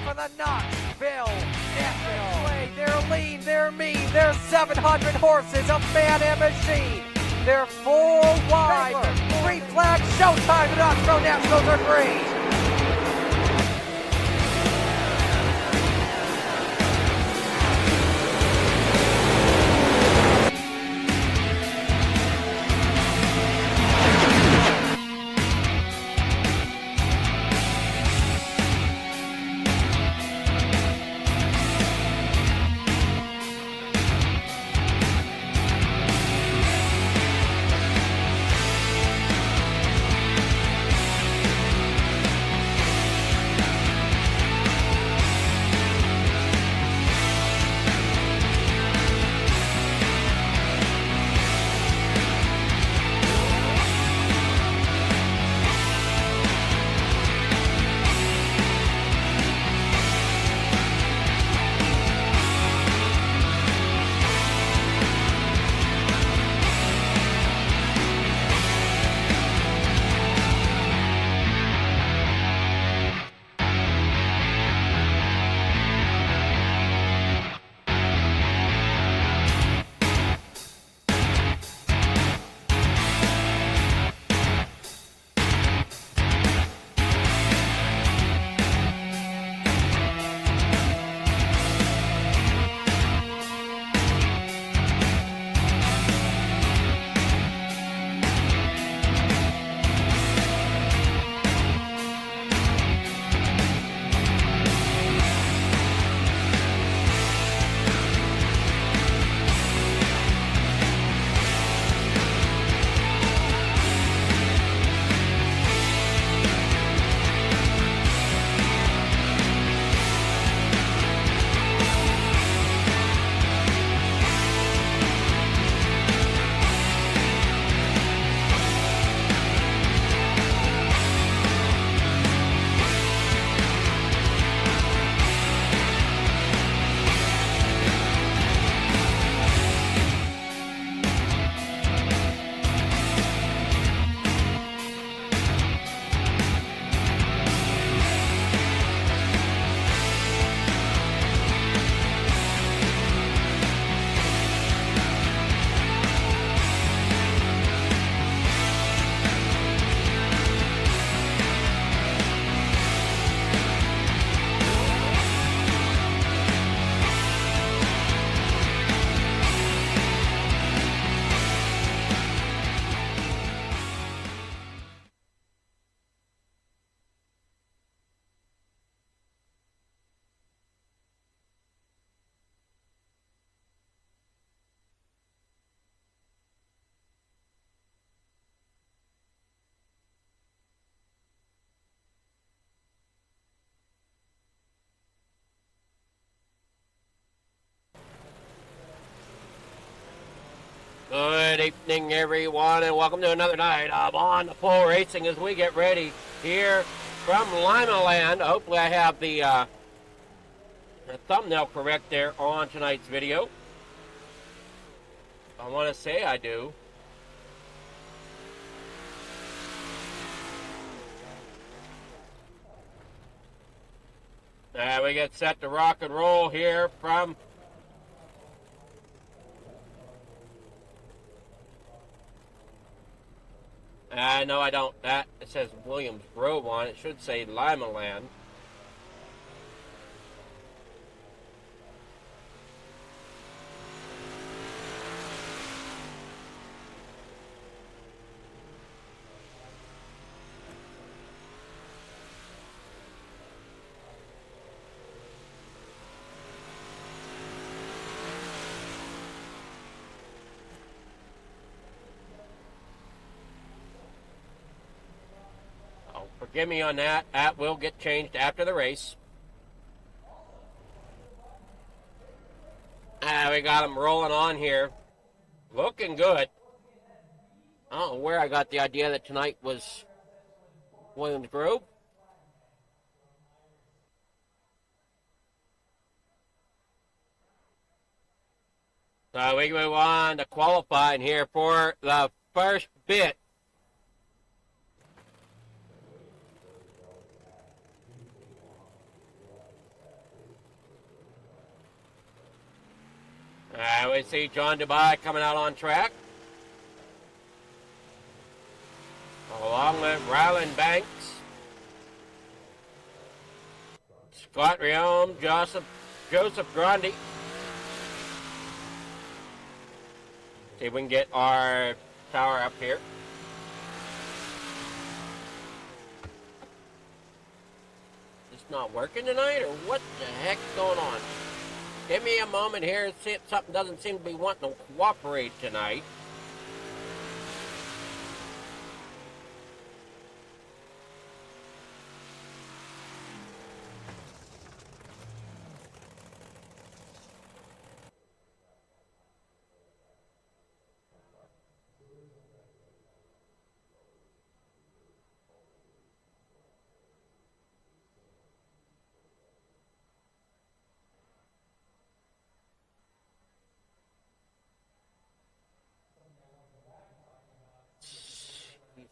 for the Knoxville National. They're lean, they're mean, they're 700 horses, a man and machine. They're full wide, green flag, showtime, the Knoxville Nationals are green. Good evening, everyone, and welcome to another night of On the Pole Racing as we get ready here from Limaland. Hopefully I have the thumbnail correct there on tonight's video. I want to say I do. We get set to rock and roll here from no, I don't. That it says Williams Grove on it. It should say Limaland. Forgive me on that. That will get changed after the race. We got them rolling on here. Looking good. I don't know where I got the idea that tonight was Williams Grove. So we move on to qualifying here for the first bit. we see John Dubai coming out on track. Along with Ryland Banks, Scott Riom, Joseph Grundy. See if we can get our tower up here. It's not working tonight, or what the heck's going on? Give me a moment here. See if something doesn't seem to be wanting to cooperate tonight.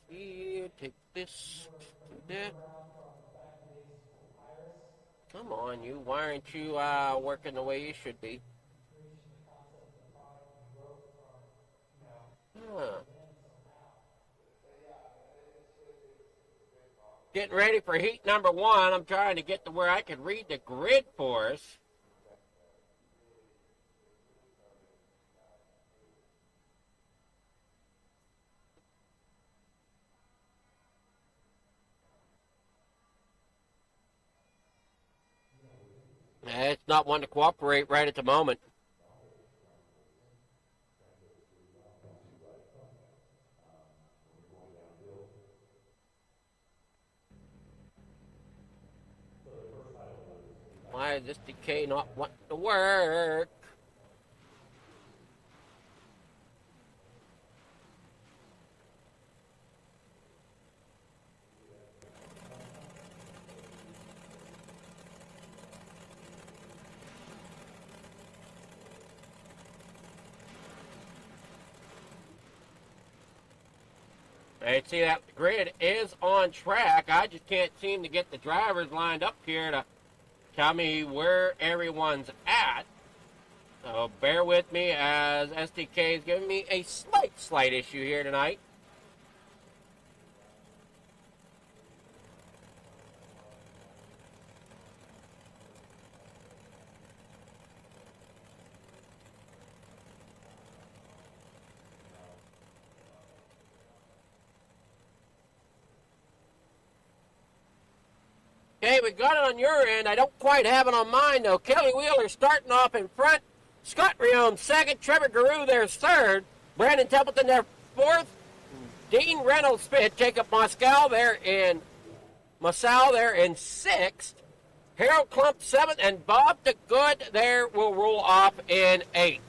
Here, take this, do that. Come on, you. Why aren't you working the way you should be? Huh. Getting ready for heat number 1. I'm trying to get to where I can read the grid for us. It's not one to cooperate right at the moment. Why is this decay not wanting to work? Hey, see that the grid is on track. I just can't seem to get the drivers lined up here to tell me where everyone's at. So bear with me as SDK is giving me a slight issue here tonight. Okay, we got it on your end. I don't quite have it on mine, though. Kelly Wheeler starting off in front. Scott Riom second. Trevor Guru there third. Brandon Templeton there fourth. Dean Reynolds fifth. Jacob Moscow there in sixth. Harold Klump seventh. And Bob DeGood there will roll off in eighth.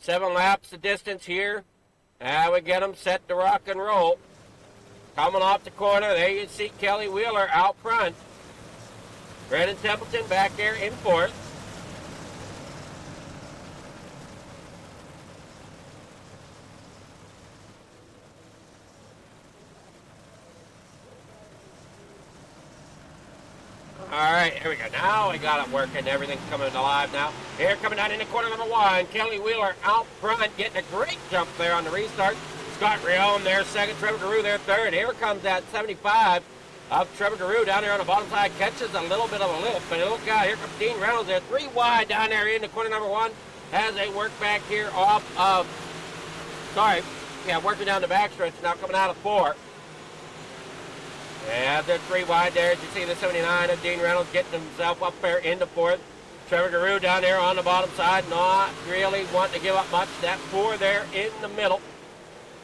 Seven laps the distance here. Now we get them set to rock and roll. Coming off the corner, there you see Kelly Wheeler out front. Brandon Templeton back there in fourth. All right, here we go. Now we got it working. Everything's coming alive now. Here, coming down in the corner number 1. Kelly Wheeler out front, getting a great jump there on the restart. Scott Riom there second. Trevor Guru there third. Here comes that 75 of Trevor Guru down there on the bottom side. Catches a little bit of a lift, but look out. Here comes Dean Reynolds there. 3 wide down there in the corner number 1. As they work back here off of, working down the backstretch. Now coming out of 4. Yeah, they're 3 wide there. As you see the 79 of Dean Reynolds getting himself up there into 4th. Trevor Guru down there on the bottom side, not really wanting to give up much. That 4 there in the middle,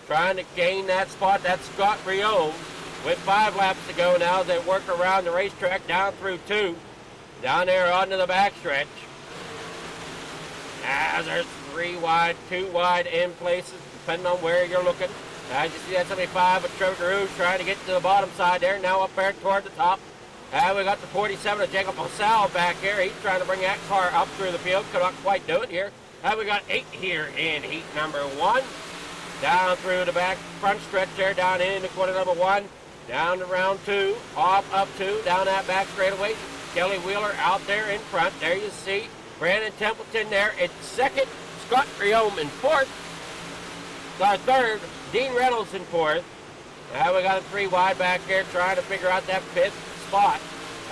trying to gain that spot. That's Scott Riom with 5 laps to go now as they work around the racetrack down through 2. Down there onto the backstretch. As there's 3 wide, 2 wide in places, depending on where you're looking. As you see that 75 of Trevor Guru trying to get to the bottom side there. Now up there toward the top. And we got the 47 of Jacob Osal back here. He's trying to bring that car up through the field. Could not quite do it here. And we got 8 here in heat number 1. Down through the back front stretch there, down in the corner number 1. Down to round 2, off up 2, down that back straightaway. Kelly Wheeler out there in front. There you see Brandon Templeton there in second. Scott Riome in fourth. Our third, Dean Reynolds in fourth. Now we got a 3 wide back there trying to figure out that 5th spot.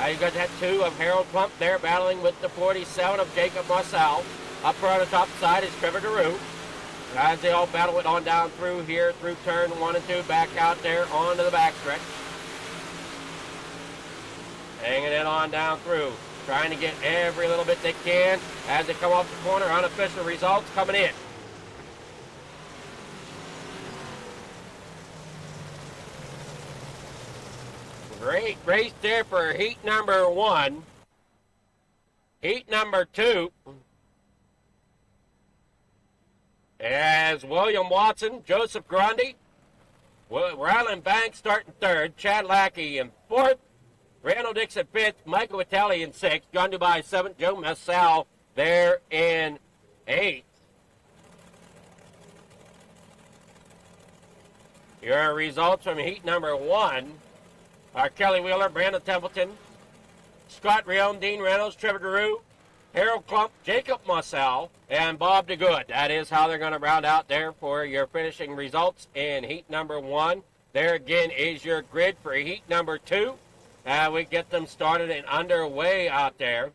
You got that 2 of Harold Plump there battling with the 47 of Jacob Marcel. Up front on the top side is Trevor DeRue. As they all battle it on down through here, through turn 1 and 2, back out there onto the backstretch. Hanging it on down through, trying to get every little bit they can as they come off the corner. Unofficial results coming in. Great race there for heat number 1. Heat number 2. As William Watson, Joseph Grundy, Ryland Banks starting 3rd, Chad Lackey in 4th, Randall Dixon 5th, Michael Vitale in 6th, John Dubai 7th, Joe Massal there in 8th. Your results from heat number 1 are Kelly Wheeler, Brandon Templeton, Scott Riome, Dean Reynolds, Trevor DeRue, Harold Klump, Jacob Massal, and Bob DeGood. That is how they're going to round out there for your finishing results in heat number 1. There again is your grid for heat number 2. We get them started and underway out there.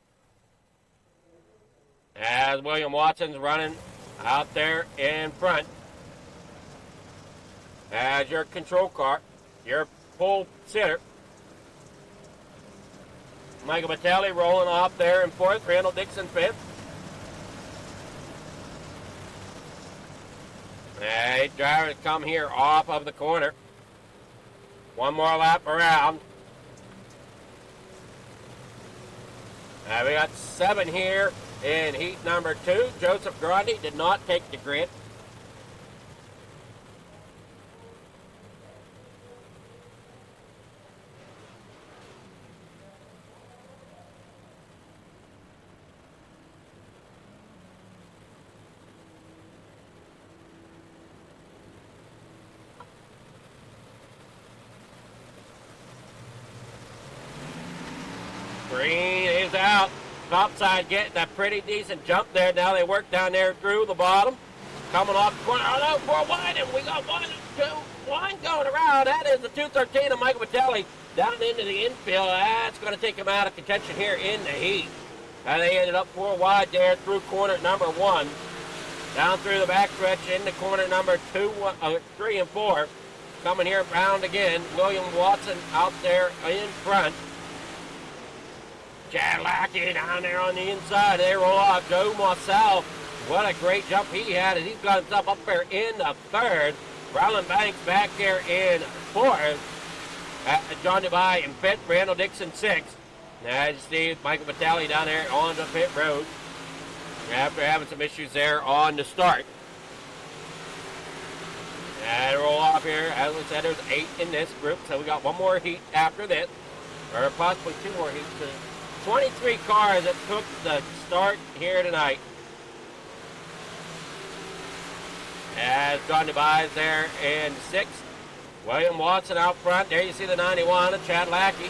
As William Watson's running out there in front. As your control car, your pole sitter. Michael Battelli rolling off there in 4th, Randall Dixon 5th. Eight drivers come here off of the corner. One more lap around. We got 7 here in heat number 2. Joseph Grundy did not take the grid. Green is out. Topside getting a pretty decent jump there. Now they work down there through the bottom. Coming off the corner. Oh no, 4 wide, and we got 1, 2, 1 going around. That is the 213 of Michael Vitale down into the infield. That's going to take him out of contention here in the heat. And they ended up 4 wide there through corner number 1. Down through the backstretch into corner number 3 and 4. Coming here round again. William Watson out there in front. Chad Lackey down there on the inside. They roll off. Joe Marcel. What a great jump he had. And he's got himself up there in the 3rd. Ryland Banks back there in 4th. John Dubai in 5th. Randall Dixon 6th. Now you see Michael Vitale down there on the pit road. After having some issues there on the start. And roll off here. As we said, there's 8 in this group. So we got 1 more heat after this. Or possibly 2 more heats. 23 cars that took the start here tonight. As John Dubai is there in 6th. William Watson out front. There you see the 91 of Chad Lackey.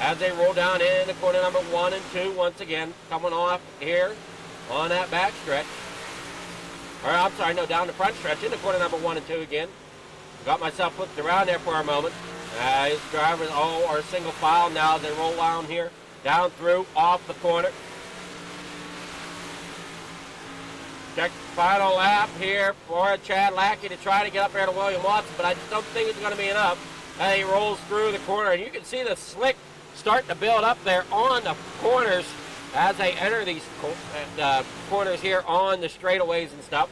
As they roll down into corner number 1 and 2 once again. Coming off here on that back stretch. Or I'm sorry, no, down the front stretch into corner number 1 and 2 again. Got myself flipped around there for a moment. His drivers all are single file now as they roll down here. Down through, off the corner. Check the final lap here for Chad Lackey to try to get up there to William Watson, but I just don't think it's going to be enough. And he rolls through the corner, and you can see the slick starting to build up there on the corners as they enter these corners here on the straightaways and stuff.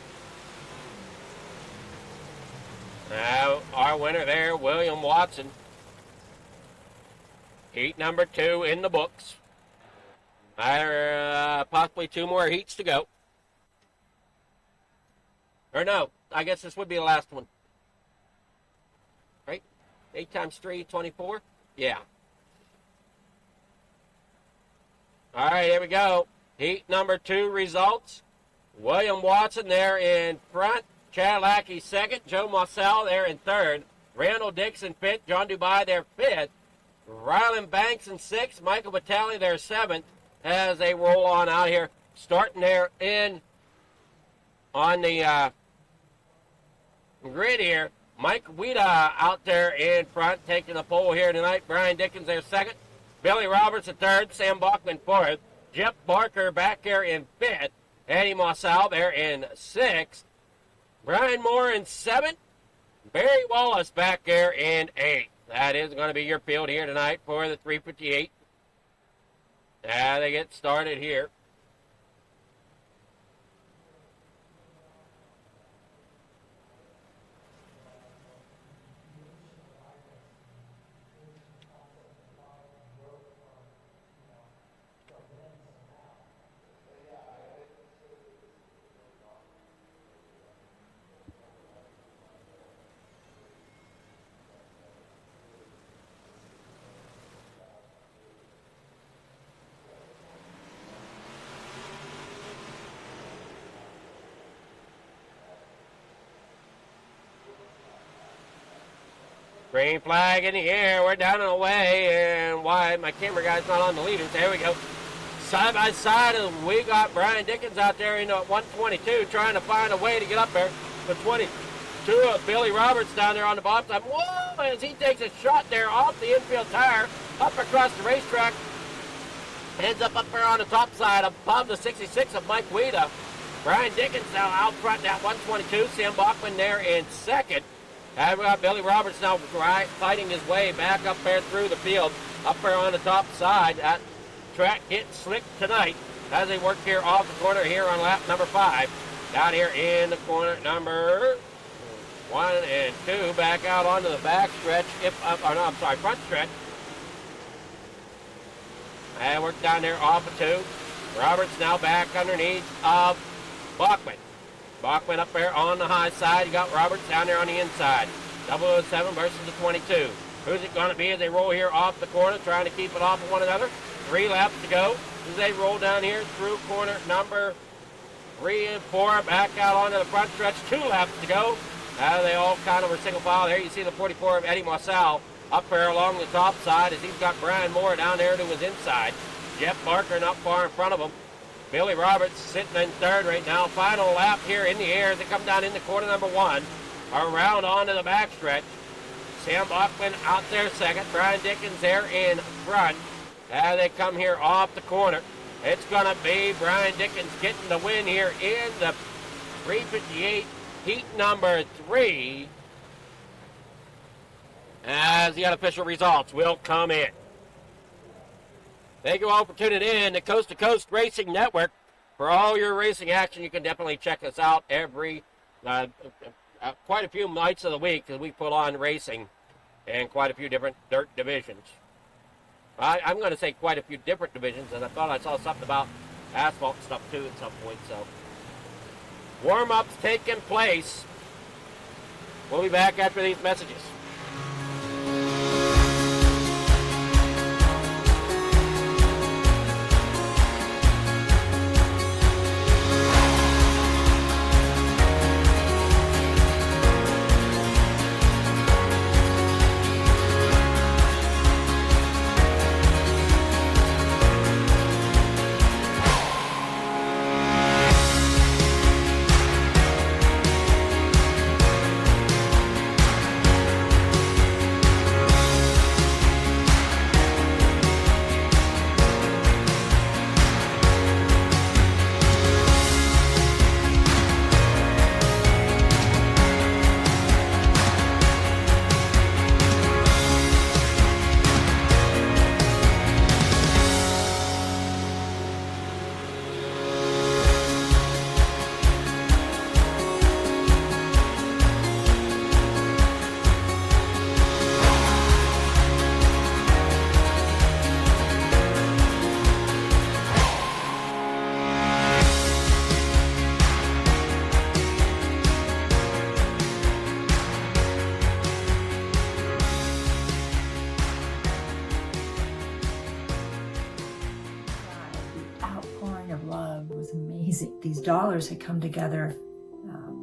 Now, our winner there, William Watson. Heat number 2 in the books. Possibly 2 more heats to go. Or no, I guess this would be the last one. Right? 8 times 3, 24? Yeah. All right, here we go. Heat number 2 results. William Watson there in front. Chad Lackey 2nd. Joe Marcel there in 3rd. Randall Dixon fifth. John Dubai there fifth. Ryland Banks in sixth. Michael Batali there seventh as they roll on out here. Starting there in on the grid here. Mike Wida out there in front taking the pole here tonight. Brian Dickens there second. Billy Roberts in third. Sam Bachman fourth. Jeff Barker back there in fifth. Eddie Mossau there in sixth. Brian Moore in seventh. Barry Wallace back there in eighth. That is going to be your field here tonight for the 358. They get started here. Green flag in the air. We're down and away and wide. My camera guy's not on the leaders. There we go. Side by side, and we got Brian Dickens out there in 122 trying to find a way to get up there. The 22 of Billy Roberts down there on the bottom side. Whoa! As he takes a shot there off the infield tire up across the racetrack. Ends up there on the top side above the 66 of Mike Wida. Brian Dickens now out front that 122. Sam Bachman there in second. And we got Billy Roberts now fighting his way back up there through the field, up there on the top side. That track getting slick tonight as they work here off the corner here on lap number 5. Down here in the corner number 1 and 2, back out onto the back stretch, front stretch. And work down there off of 2. Roberts now back underneath of Bachman. Bachman up there on the high side. You got Roberts down there on the inside. 007 versus the 22. Who's it going to be as they roll here off the corner, trying to keep it off of one another? 3 laps to go as they roll down here through corner number 3 and 4. Back out onto the front stretch. 2 laps to go. They all kind of were single file there. You see the 44 of Eddie Mossau up there along the top side as he's got Brian Moore down there to his inside. Jeff Barker not far in front of him. Billy Roberts sitting in third right now. Final lap here in the air as they come down into corner number 1. Around onto the backstretch. Sam Bachman out there second. Brian Dickens there in front. As they come here off the corner. It's going to be Brian Dickens getting the win here in the 358 heat number 3. As the unofficial results will come in. Thank you all for tuning in to Coast to Coast Racing Network. For all your racing action, you can definitely check us out every, quite a few nights of the week as we put on racing in quite a few different dirt divisions. I'm going to say quite a few different divisions, and I thought I saw something about asphalt stuff too at some point. So, warm-ups taking place. We'll be back after these messages. These dollars had come together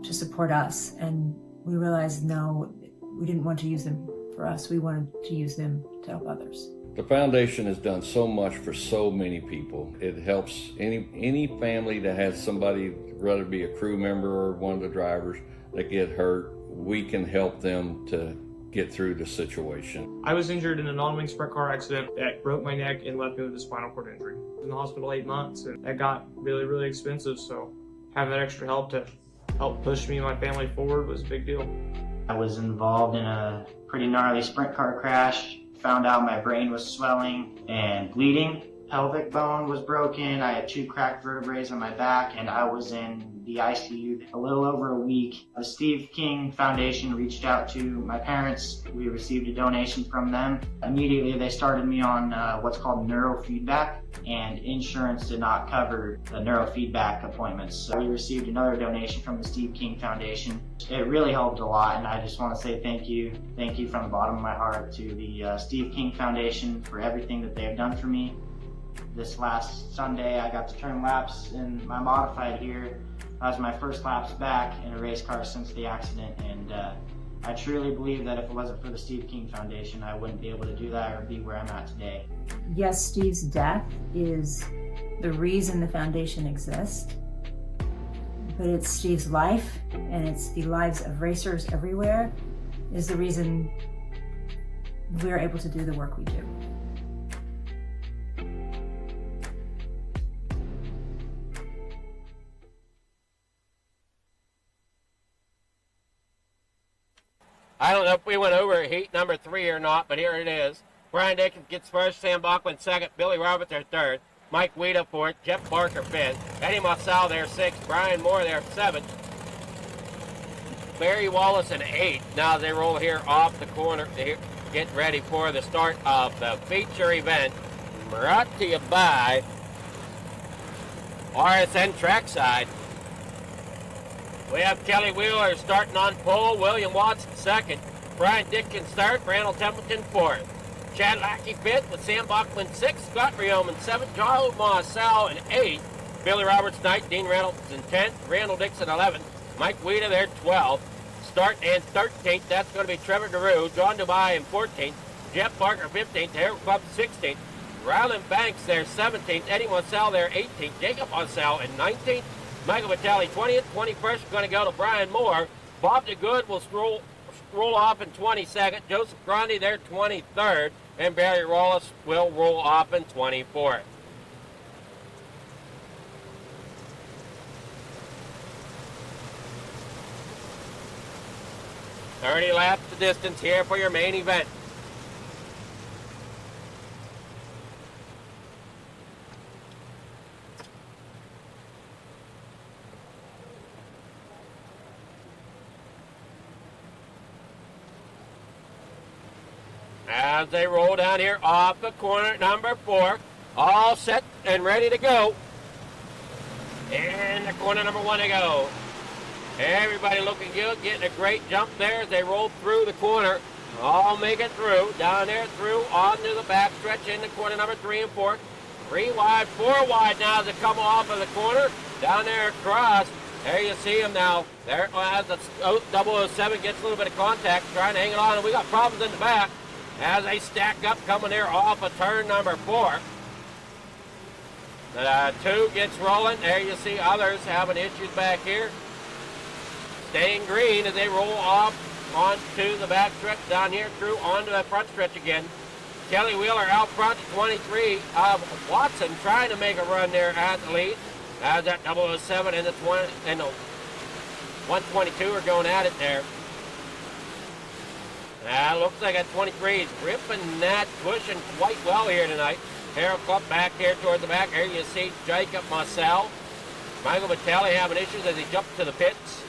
to support us, and we realized, no, We didn't want to use them for us. We wanted to use them to help others. The foundation has done so much for so many people. It helps any family that has somebody, whether it be a crew member or one of the drivers, that get hurt. We can help them to get through the situation. I was injured in a non-wing sprint car accident that broke my neck and left me with a spinal cord injury. I was in the hospital 8 months, and that got really, really expensive, so having that extra help to help push me and my family forward was a big deal. I was involved in a pretty gnarly sprint car crash. Found out my brain was swelling and bleeding. Pelvic bone was broken. I had 2 cracked vertebrae on my back, and I was in the ICU a little over a week. The Steve King Foundation reached out to my parents. We received a donation from them. Immediately, they started me on what's called neurofeedback, and insurance did not cover the neurofeedback appointments. So we received another donation from the Steve King Foundation. It really helped a lot, and I just want to say thank you. Thank you from the bottom of my heart to the Steve King Foundation for everything that they have done for me. This last Sunday, I got to turn laps in my modified here. That was my first laps back in a race car since the accident, and I truly believe that if it wasn't for the Steve King Foundation, I wouldn't be able to do that or be where I'm at today. Yes, Steve's death is the reason the foundation exists, but it's Steve's life, and it's the lives of racers everywhere, is the reason we're able to do the work we do. I don't know if we went over heat number 3 or not, but here it is. Brian Dickens gets first, Sam Bachman second, Billy Roberts there third, Mike Weeda fourth, Jeff Barker fifth, Eddie Massal there sixth, Brian Moore there seventh, Barry Wallace in eighth. Now they roll here off the corner to get ready for the start of the feature event, brought to you by RSN Trackside. We have Kelly Wheeler starting on pole, William Watson second, Brian Dickens third, Randall Templeton fourth, Chad Lackey fifth with Sam Bachman sixth, Scott Rioman seventh, Joe Massal in eighth, Billy Roberts ninth, Dean Reynolds in 10th, Randall Dixon 11th, Mike Weeda there 12th, start and 13th, that's going to be Trevor Garou, John Dubai in 14th, Jeff Barker 15th, Harold Club 16th, Ryland Banks there 17th, Eddie Massal there 18th, Jacob Massal in 19th, Michael Vitale 20th, 21st is going to go to Brian Moore. Bob DeGood will roll off in 22nd. Joseph Grundy there 23rd. And Barry Wallace will roll off in 24th. $30 laps the distance here for your main event. As they roll down here off the corner, number 4, all set and ready to go. And the corner number 1 to go. Everybody looking good, getting a great jump there as they roll through the corner. All make it through, down there through, onto the back stretch into corner number 3 and 4. 3 wide, 4 wide now as they come off of the corner. Down there across, there you see him now. There as the 007 gets a little bit of contact, trying to hang it on, and we got problems in the back. As they stack up, coming there off of turn number 4. The 2 gets rolling. There you see others having issues back here. Staying green as they roll off onto the back stretch down here through onto the front stretch again. Kelly Wheeler out front at 23 of Watson trying to make a run there at the lead. As that 007 and the 122 are going at it there. Looks like at 23 is ripping that, pushing quite well here tonight. Harold Club back here toward the back. Here you see Jacob Massal. Michael Vitale having issues as he jumped to the pits.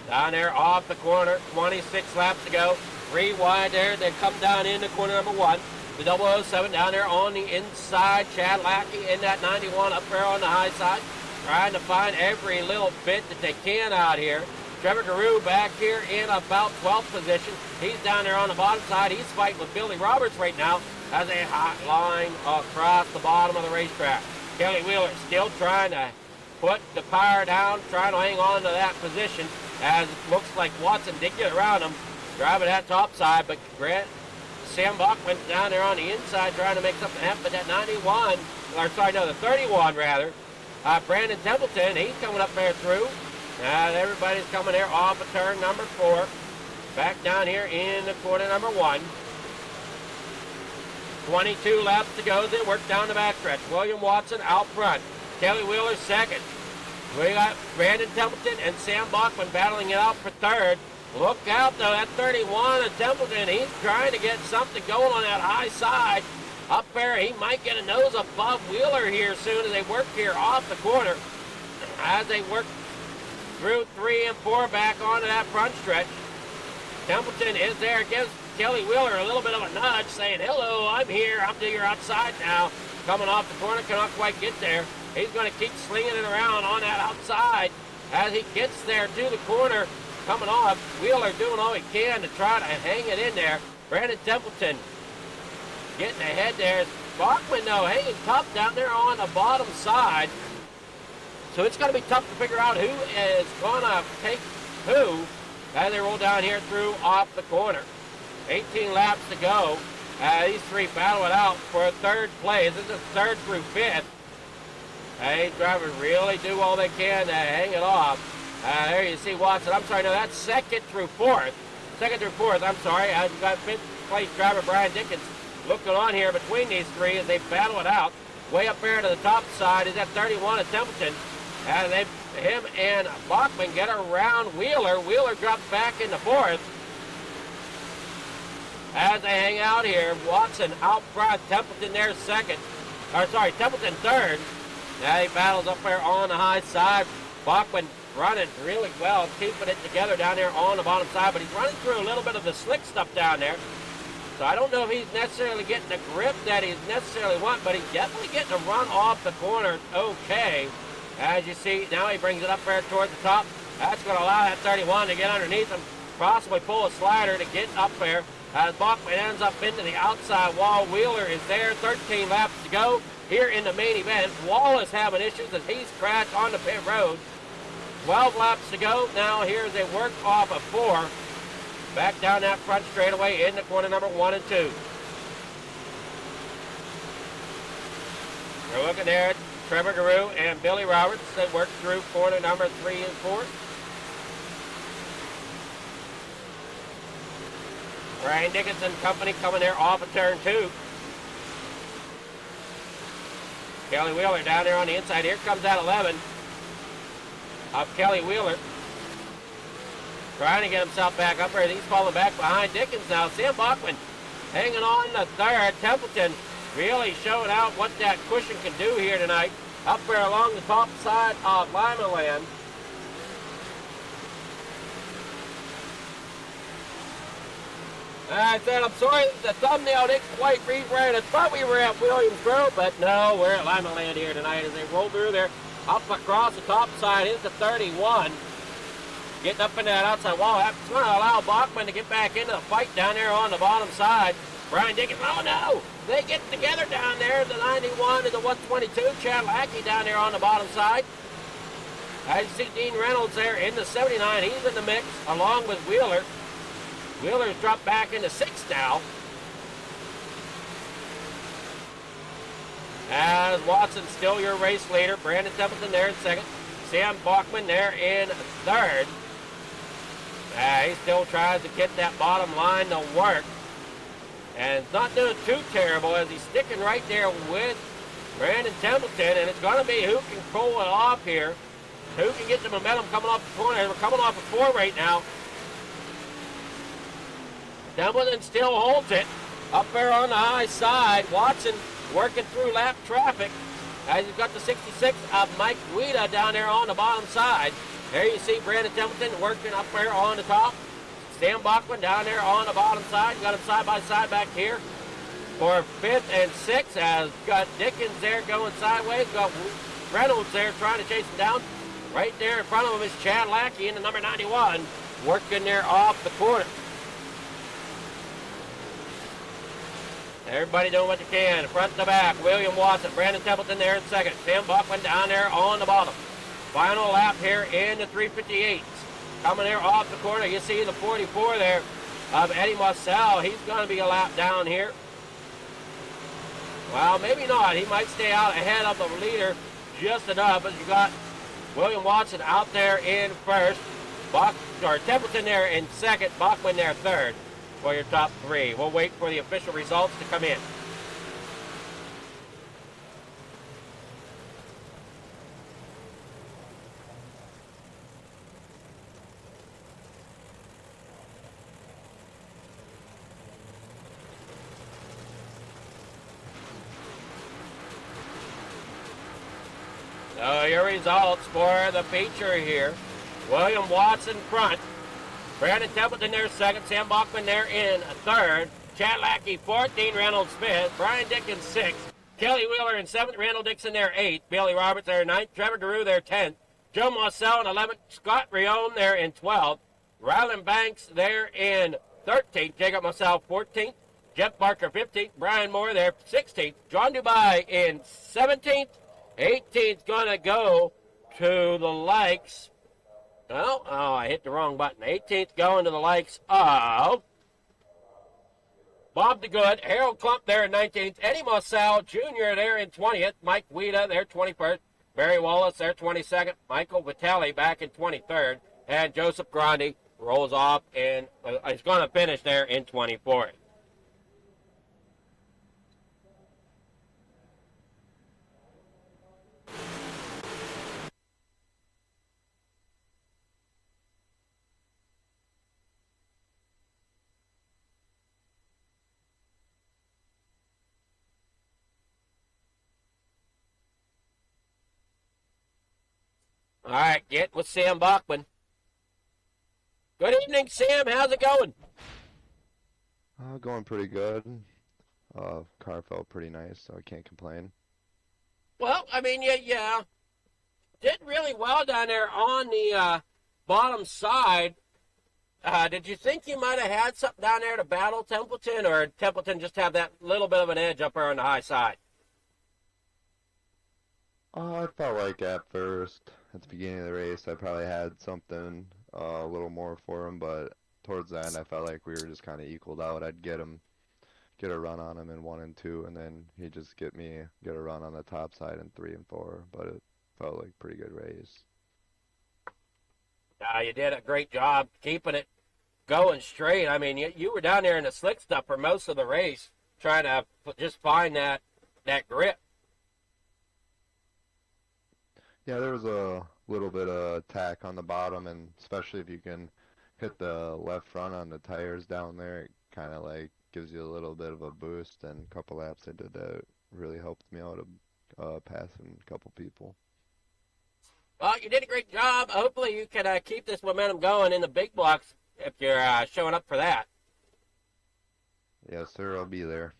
Down there off the corner, 26 laps to go. 3 wide there, they come down into corner number 1. The 007 down there on the inside. Chad Lackey in that 91 up there on the high side. Trying to find every little bit that they can out here. Trevor Garou back here in about 12th position. He's down there on the bottom side. He's fighting with Billy Roberts right now as a hot line across the bottom of the racetrack. Kelly Wheeler still trying to put the power down, trying to hang on to that position as it looks like Watson did get around him, driving that top side, but Sam Bachman down there on the inside trying to make something happen. But that 91, or sorry, no, the 31 rather, Brandon Templeton, he's coming up there through. Everybody's coming there off of turn number 4. Back down here in the corner number 1. 22 laps to go. They work down the backstretch. William Watson out front. Kelly Wheeler second. We got Brandon Templeton and Sam Bachman battling it out for third. Look out though, that 31 of Templeton, he's trying to get something going on that high side. Up there, he might get a nose above Wheeler here soon as they work here off the corner. As they work through 3 and 4 back onto that front stretch. Templeton is there, gives Kelly Wheeler a little bit of a nudge, saying, hello, I'm here, I'm to your outside now. Coming off the corner, cannot quite get there. He's going to keep slinging it around on that outside as he gets there to the corner. Coming off, Wheeler doing all he can to try to hang it in there. Brandon Templeton getting ahead there. Bachman, though, hanging tough down there on the bottom side. So it's going to be tough to figure out who is going to take who as they roll down here through off the corner. 18 laps to go. These three battle it out for third place. This is third through fifth. These drivers really do all they can to hang it off. There you see Watson. I'm sorry, no, that's second through fourth. Second through fourth, I'm sorry. I've got fifth place driver Brian Dickens looking on here between these three as they battle it out. Way up there to the top side is that 31 of Templeton. And him and Bachman get around Wheeler. Wheeler drops back into fourth. As they hang out here, Watson out front, Templeton there second. Or sorry, Templeton third. Now he battles up there on the high side. Bachman running really well, keeping it together down there on the bottom side, but he's running through a little bit of the slick stuff down there. So I don't know if he's necessarily getting the grip that he's necessarily want, but he's definitely getting a run off the corner okay. As you see, now he brings it up there toward the top. That's going to allow that 31 to get underneath him, possibly pull a slider to get up there. As Bachman ends up into the outside wall. Wheeler is there, 13 laps to go. Here in the main event, Wallace having issues as he's crashed on the pit road. 12 laps to go. Now here's a work off of 4. Back down that front straightaway into corner number 1 and 2. We're looking there at Trevor Garou and Billy Roberts that work through corner number 3 and 4. Brian Dickinson company coming there off of turn 2. Kelly Wheeler down there on the inside. Here comes that 11 of Kelly Wheeler. Trying to get himself back up there. He's falling back behind Dickens now. Sam Bachman hanging on the third. Templeton really showing out what that cushion can do here tonight. Up there along the top side of Limaland. I said, I'm sorry, the thumbnail didn't quite read right. I thought we were at Williams Grove, but no, we're at Limaland here tonight as they roll through there. Up across the top side is the 31. Getting up into that outside wall. That's going to allow Bachman to get back into the fight down there on the bottom side. Brian Dickens, oh no! They get together down there, the 91 and the 122. Chad Lackey down there on the bottom side. As you see Dean Reynolds there in the 79. He's in the mix along with Wheeler. Wheeler's dropped back into 6th now. As Watson still your race leader. Brandon Templeton there in 2nd. Sam Bachman there in 3rd. He still tries to get that bottom line to work. And it's not doing too terrible as he's sticking right there with Brandon Templeton. And it's going to be who can pull it off here. Who can get the momentum coming off the corner. We're coming off of 4 right now. Templeton still holds it up there on the high side. Watson working through lap traffic as he's got the 66 of Mike Guida down there on the bottom side. There you see Brandon Templeton working up there on the top. Sam Bachman down there on the bottom side. Got him side by side back here for 5th and 6th. As got Dickens there going sideways. Got Reynolds there trying to chase him down. Right there in front of him is Chad Lackey in the number 91 working there off the corner. Everybody doing what they can, front to back. William Watson, Brandon Templeton there in 2nd. Sam Bachman down there on the bottom. Final lap here in the 358. coming there off the corner. You see the 44 there of Eddie Marcel. He's going to be a lap down here. Well, maybe not. He might stay out ahead of the leader just enough. But you got William Watson out there in first. Templeton there in second. Bachman there third for your top three. We'll wait for the official results to come in. So your results for the feature here. William Watson front. Brandon Templeton there second. Sam Bachman there in third. Chad Lackey 14. Reynolds fifth. Brian Dickens sixth. Kelly Wheeler in seventh. Randall Dixon there eighth. Billy Roberts there ninth. Trevor Giroux there 10th. Joe Marcel in 11th. Scott Rione there in 12th. Ryland Banks there in 13th. Jacob Marcel 14th. Jeff Barker 15th. Brian Moore there 16th. John Dubai in 17th. 18th going to go to the likes. Oh, I hit the wrong button. 18th going to the likes of Bob DeGood. Harold Klump there in 19th. Eddie Marcel Jr. there in 20th. Mike Guida there 21st. Barry Wallace there 22nd. Michael Vitale back in 23rd. And Joseph Grandi rolls off and is going to finish there in 24th. All right, get with Sam Bachman. Good evening, Sam. How's it going? Going pretty good. Car felt pretty nice, so I can't complain. Well, I mean, yeah, did really well down there on the bottom side. Did you think you might have had something down there to battle Templeton, or did Templeton just have that little bit of an edge up there on the high side? I felt like at first, at the beginning of the race, I probably had something a little more for him, but towards the end, I felt like we were just kind of equaled out. I'd get a run on him in 1 and 2, and then he'd just get a run on the top side in 3 and 4. But it felt like a pretty good race. You did a great job keeping it going straight. I mean, you were down there in the slick stuff for most of the race, trying to just find that grip. Yeah, there was a little bit of attack on the bottom, and especially if you can hit the left front on the tires down there, it kind of like gives you a little bit of a boost. And a couple laps I did that really helped me out of passing a couple people. Well, you did a great job. Hopefully you can keep this momentum going in the big blocks if you're showing up for that. Yes, sir, I'll be there.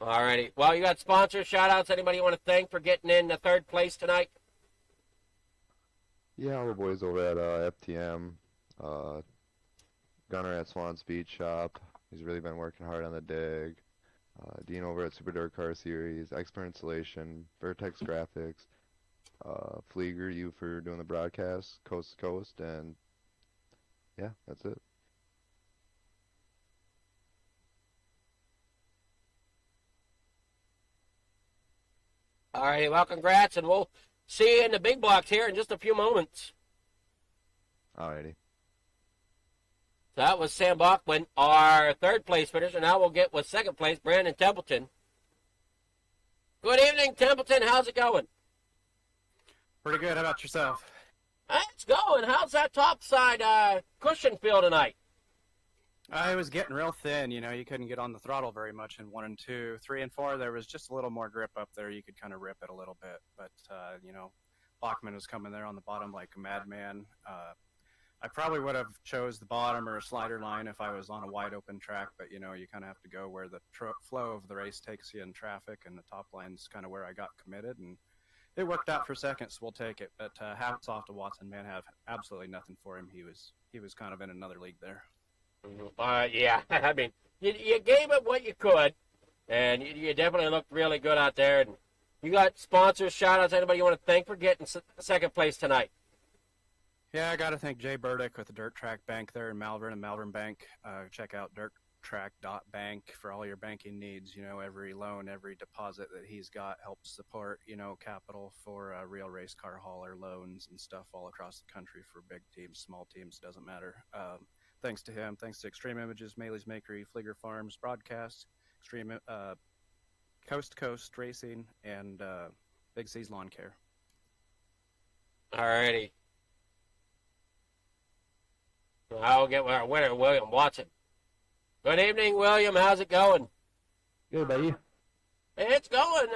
All righty. Well, you got sponsors, shout-outs, anybody you want to thank for getting in the third place tonight? Yeah, all the boys over at FTM, Gunner at Swan Speed Shop. He's really been working hard on the dig. Dean over at Super Dirt Car Series, Expert Installation, Vertex Graphics, Flieger, you for doing the broadcast, Coast to Coast, and yeah, that's it. All righty, well, congrats, and we'll see you in the big blocks here in just a few moments. Alrighty. That was Sam Bachman, our third place finisher. Now we'll get with second place, Brandon Templeton. Good evening, Templeton. How's it going? Pretty good. How about yourself? It's going. How's that top side cushion feel tonight? I was getting real thin. You know, you couldn't get on the throttle very much in 1 and 2. 3 and 4, there was just a little more grip up there. You could kind of rip it a little bit. But, you know, Bachman was coming there on the bottom like a madman. I probably would have chose the bottom or a slider line if I was on a wide open track, but you know, you kind of have to go where the flow of the race takes you in traffic, and the top line's kind of where I got committed, and it worked out for seconds, so we'll take it. But hats off to Watson, man, have absolutely nothing for him. He was kind of in another league there. Yeah, I mean, you gave it what you could, and you definitely looked really good out there. And you got sponsors, shout-outs, anybody you want to thank for getting second place tonight? Yeah, I got to thank Jay Burdick with the Dirt Track Bank there in Malvern and Malvern Bank. Check out dirttrack.bank for all your banking needs. You know, every loan, every deposit that he's got helps support, you know, capital for real race car hauler loans and stuff all across the country for big teams, small teams, doesn't matter. Thanks to him, thanks to Extreme Images, Maley's Makery, Fligger Farms, Broadcast, Extreme Coast to Coast Racing, and Big C's Lawn Care. Alrighty. I'll get our winner, William Watson. Good evening, William. How's it going? Good about you? It's going.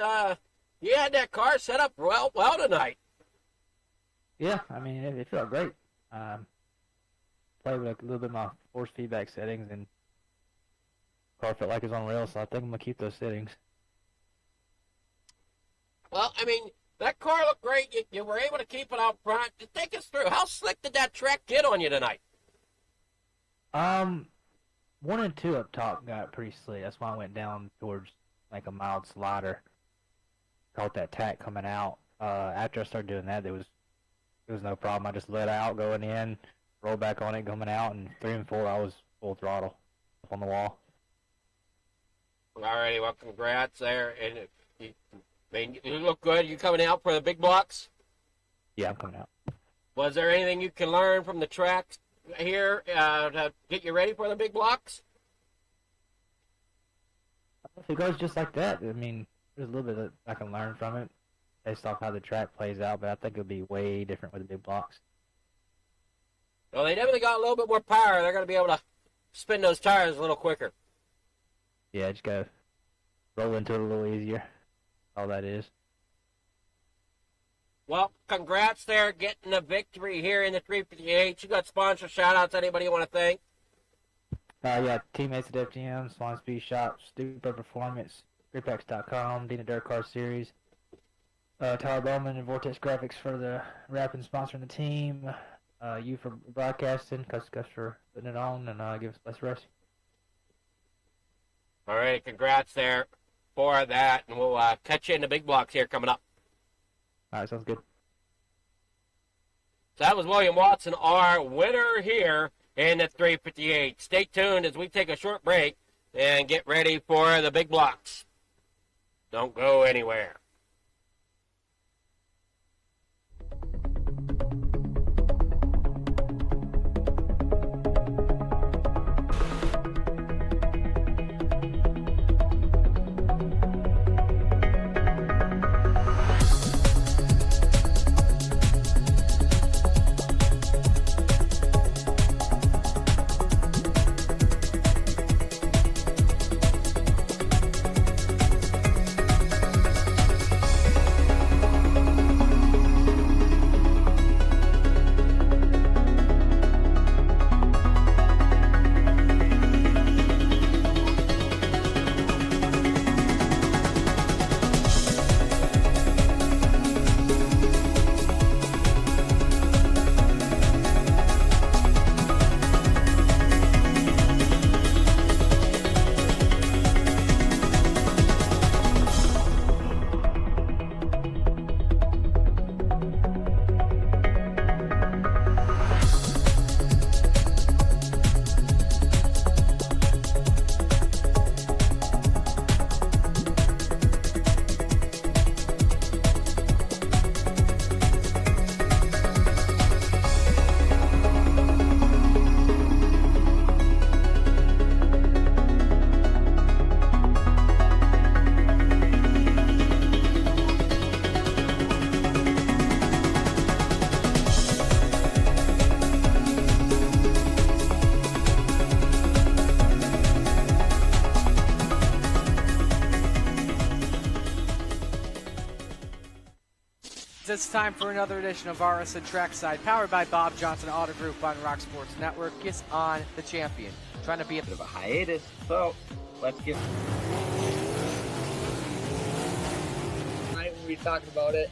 You had that car set up well tonight. Yeah, I mean, it felt great. Played with a little bit of my force feedback settings, and car felt like it was on rails, so I think I'm going to keep those settings. Well, I mean, that car looked great. You were able to keep it out front. Take us through. How slick did that track get on you tonight? 1 and 2 up top got pretty slick. That's why I went down towards like a mild slider. Caught that tack coming out. After I started doing that, there was no problem. I just let out going in, roll back on it coming out, and 3 and 4 I was full throttle up on the wall. Alrighty, well, congrats there. And you look good. You coming out for the big blocks? Yeah, I'm coming out. Was there anything you can learn from the track here to get you ready for the big blocks? If it goes just like that, I mean, there's a little bit that I can learn from it based off how the track plays out, but I think it'll be way different with the big blocks. Well, they definitely got a little bit more power. They're going to be able to spin those tires a little quicker. Yeah, just gotta roll into it a little easier. All that is. Well, congrats there, getting a victory here in the 358. You got sponsor shout-outs. Anybody you want to thank? Yeah, teammates at FGM, Swan Speed Shop, Super Performance, GripX.com, Dina Dirt Car Series, Tyler Bowman and Vortex Graphics for the rap and sponsoring the team, you for broadcasting, Gus for putting it on, and give us less rest. All right, congrats there for that, and we'll catch you in the big blocks here coming up. All right, sounds good. So that was William Watson, our winner here in the 358. Stay tuned as we take a short break and get ready for the big blocks. Don't go anywhere. It's time for another edition of RSN Trackside, powered by Bob Johnson Auto Group on Rock Sports Network. Gets on the champion, trying to be a bit of a hiatus. So let's get. Tonight we'll be talking about it.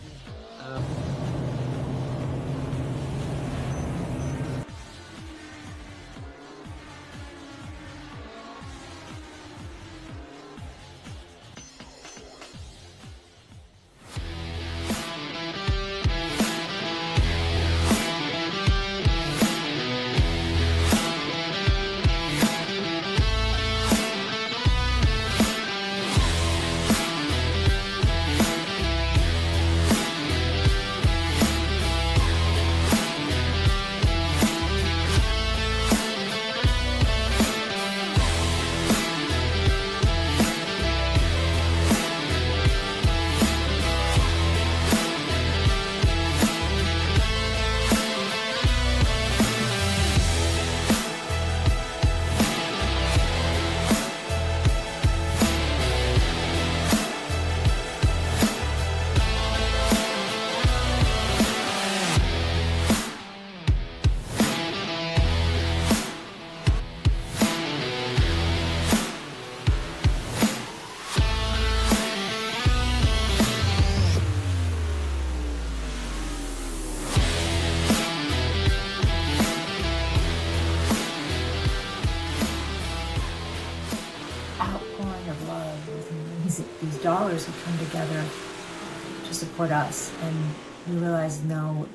these dollars have come together to support us, and we realized no,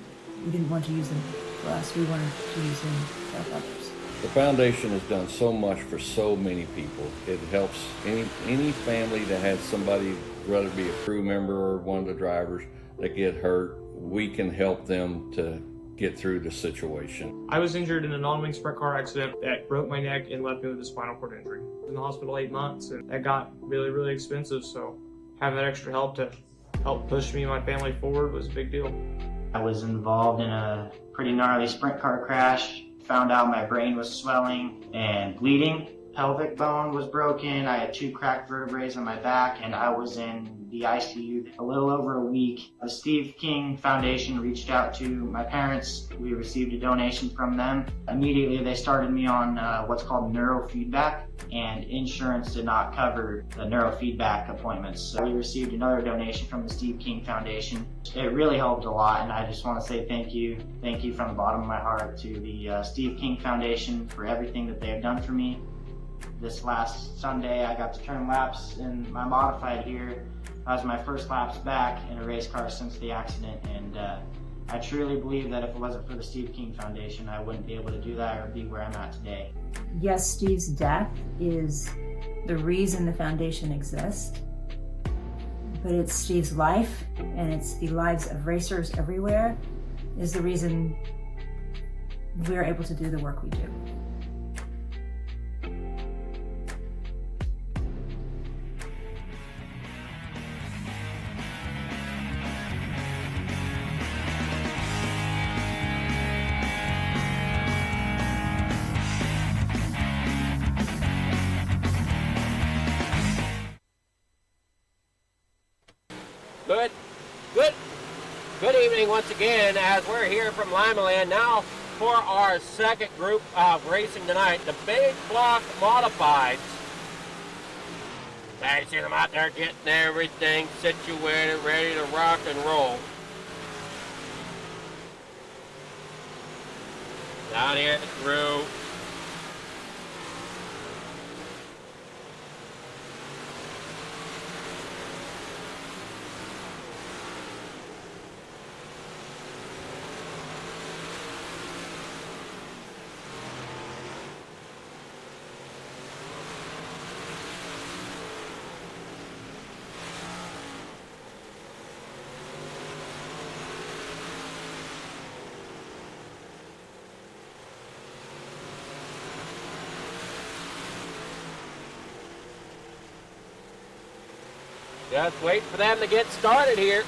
we didn't want to use them for us. We wanted to use them to help others. The foundation has done so much for so many people. It helps any family that has somebody, whether it be a crew member or one of the drivers, that get hurt. We can help them to get through the situation. I was injured in a non-wing sprint car accident that broke my neck and left me with a spinal cord injury. I was in the hospital 8 months, and that got really, really expensive, so having that extra help to help push me and my family forward was a big deal. I was involved in a pretty gnarly sprint car crash. Found out my brain was swelling and bleeding. Pelvic bone was broken. I had 2 cracked vertebrae on my back, and I was in the ICU a little over a week. The Steve King Foundation reached out to my parents. We received a donation from them. Immediately they started me on what's called neurofeedback, and insurance did not cover the neurofeedback appointments. So we received another donation from the Steve King Foundation. It really helped a lot, and I just want to say thank you. Thank you from the bottom of my heart to the Steve King Foundation for everything that they have done for me. This last Sunday, I got to turn laps in my modified here. That was my first laps back in a race car since the accident, and I truly believe that if it wasn't for the Steve King Foundation, I wouldn't be able to do that or be where I'm at today. Yes, Steve's death is the reason the foundation exists, but it's Steve's life, and it's the lives of racers everywhere, is the reason we're able to do the work we do. Good evening once again, as we're here from Limaland now for our second group of racing tonight, the big block modifieds. Now you see them out there getting everything situated, ready to rock and roll. Down here through. Just wait for them to get started here.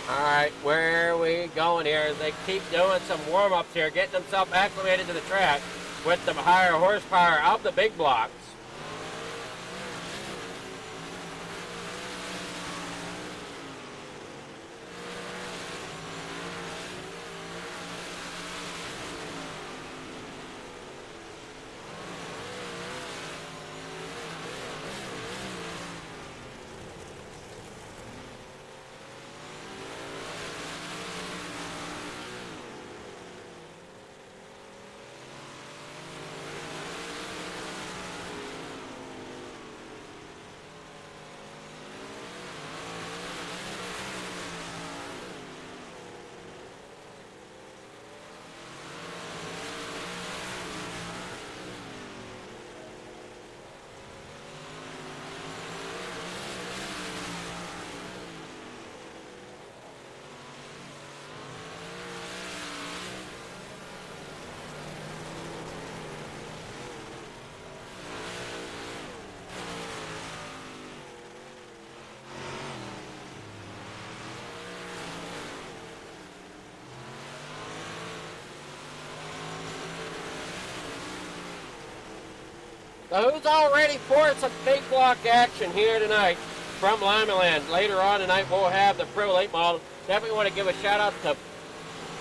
All right, where are we going here? They keep doing some warm-ups here, getting themselves acclimated to the track with the higher horsepower of the big blocks. So who's all ready for some big block action here tonight from Limaland? Later on tonight, we'll have the Pro Late Model. Definitely want to give a shout out to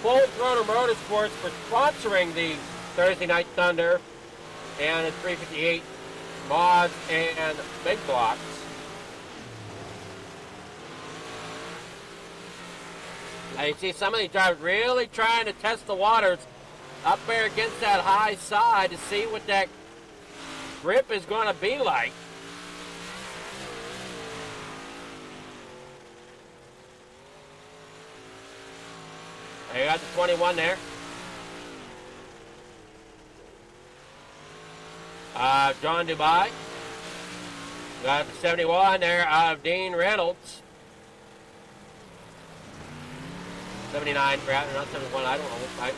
Full Throttle Motorsports for sponsoring the Thursday Night Thunder and the 358 mods and big blocks. Now you see some of these drivers really trying to test the waters up there against that high side to see what that grip is going to be like. You got the 21 there. John Dubai. Got the 71 there of Dean Reynolds. 79, not 71, I don't know. I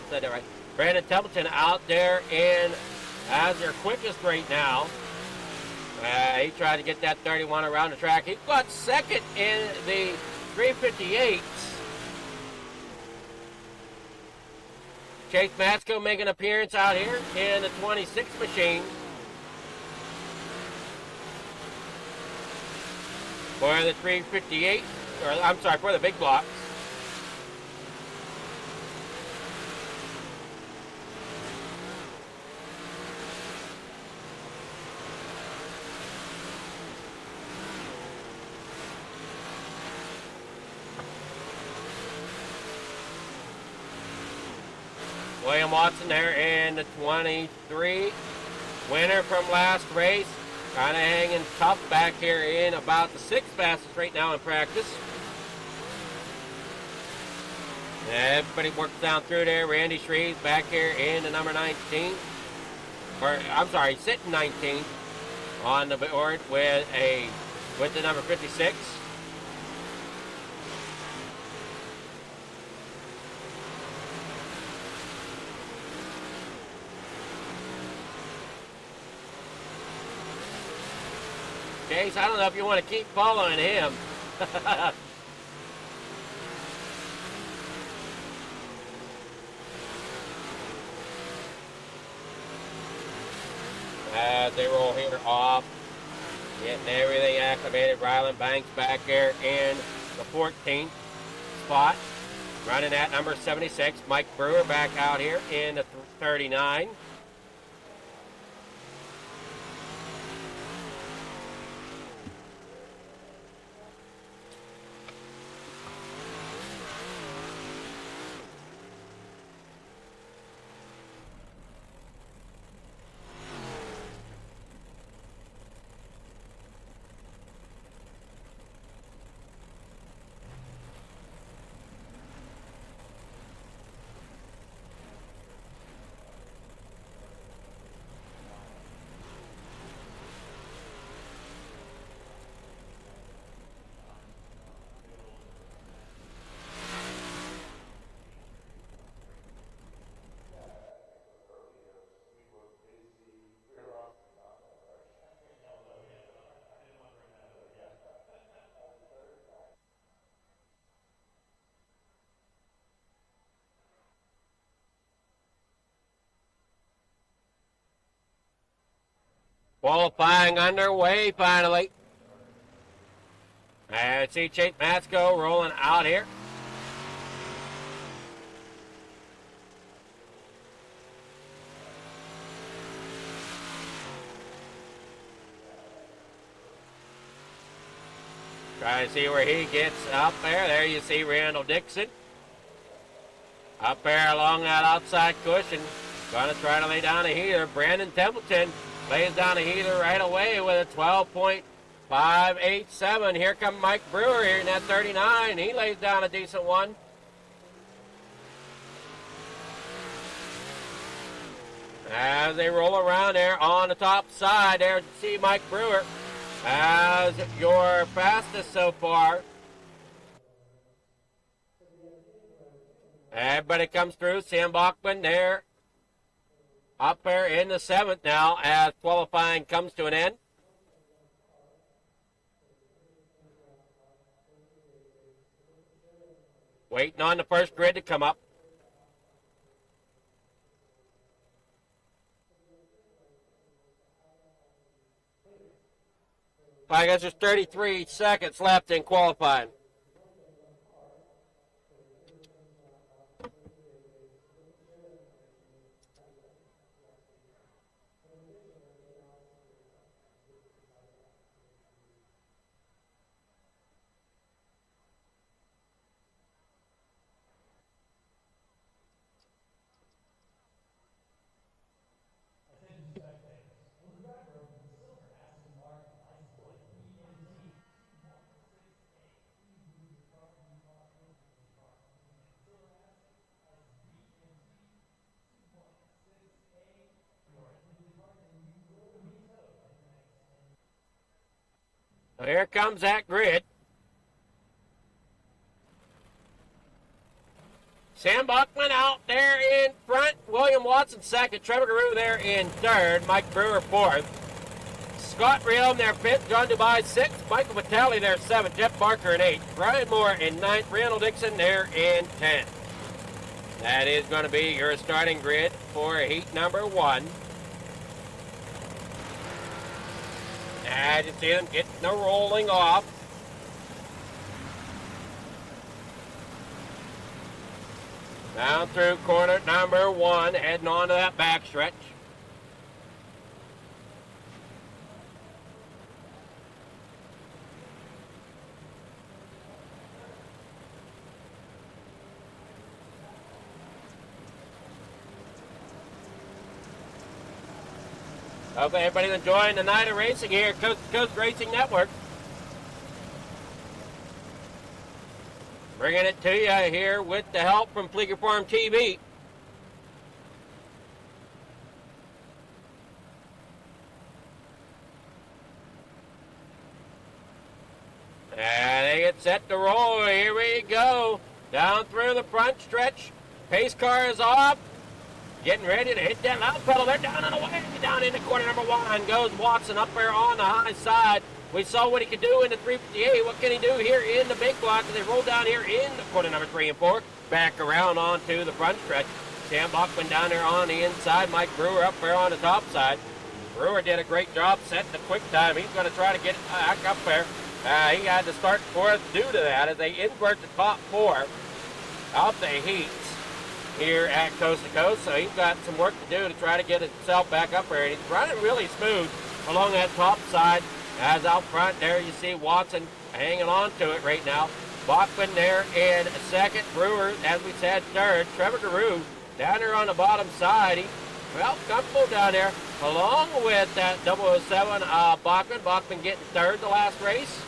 said that right. Brandon Templeton out there in as their quickest right now. He tried to get that 31 around the track. He got second in the 358. Chase Matsko making an appearance out here in the 26 machine. For the 358, or I'm sorry, for the big blocks. William Watson there in the 23. Winner from last race. Kind of hanging tough back here in about the 6th fastest right now in practice. Everybody works down through there. Randy Shreves back here in the number 19. Or, I'm sorry, sitting 19 on the board with the number 56. Case, I don't know if you want to keep following him. As they roll here off, getting everything acclimated. Ryland Banks back there in the 14th spot. Running at number 76. Mike Brewer back out here in the 39. Qualifying underway finally. And see Chase Matsko rolling out here. Trying to see where he gets up there. There you see Randall Dixon. Up there along that outside cushion. Going to try to lay down a heater. Brandon Templeton lays down a heater right away with a 12.587. Here comes Mike Brewer here in that 39. He lays down a decent one. As they roll around there on the top side, there you see Mike Brewer as your fastest so far. Everybody comes through. Sam Bachman there. Up there in the 7th now as qualifying comes to an end. Waiting on the first grid to come up. I guess there's 33 seconds left in qualifying. Here comes that grid. Sam Buckman out there in front. William Watson second. Trevor Garou there in third. Mike Brewer fourth. Scott Riom there fifth. John Dubai sixth. Michael Vitale there seventh. Jeff Barker in eighth. Brian Moore in ninth. Randall Dixon there in 10th. That is going to be your starting grid for heat number 1. As you see them getting the rolling off. Down through corner number 1, heading on to that backstretch. Hope everybody's enjoying the night of racing here at Coast to Coast Racing Network. Bringing it to you here with the help from Fleeger Farm TV. And they get set to roll. Here we go. Down through the front stretch. Pace car is off. Getting ready to hit that loud pedal. They're down and away. Down into corner number 1 goes Watson up there on the high side. We saw what he could do in the 358. What can he do here in the big block? As they roll down here in the corner number 3 and 4. Back around onto the front stretch. Sam Bachman down there on the inside. Mike Brewer up there on the top side. Brewer did a great job setting the quick time. He's going to try to get back up there. He had to start 4th due to that as they invert the top 4 of the heats here at Coast to Coast. So he's got some work to do to try to get himself back up there. And he's running really smooth along that top side. As out front there, you see Watson hanging on to it right now. Bachman there in second. Brewer, as we said, third. Trevor Garou down there on the bottom side. He felt comfortable down there, along with that 007 Bachman. Bachman getting third the last race.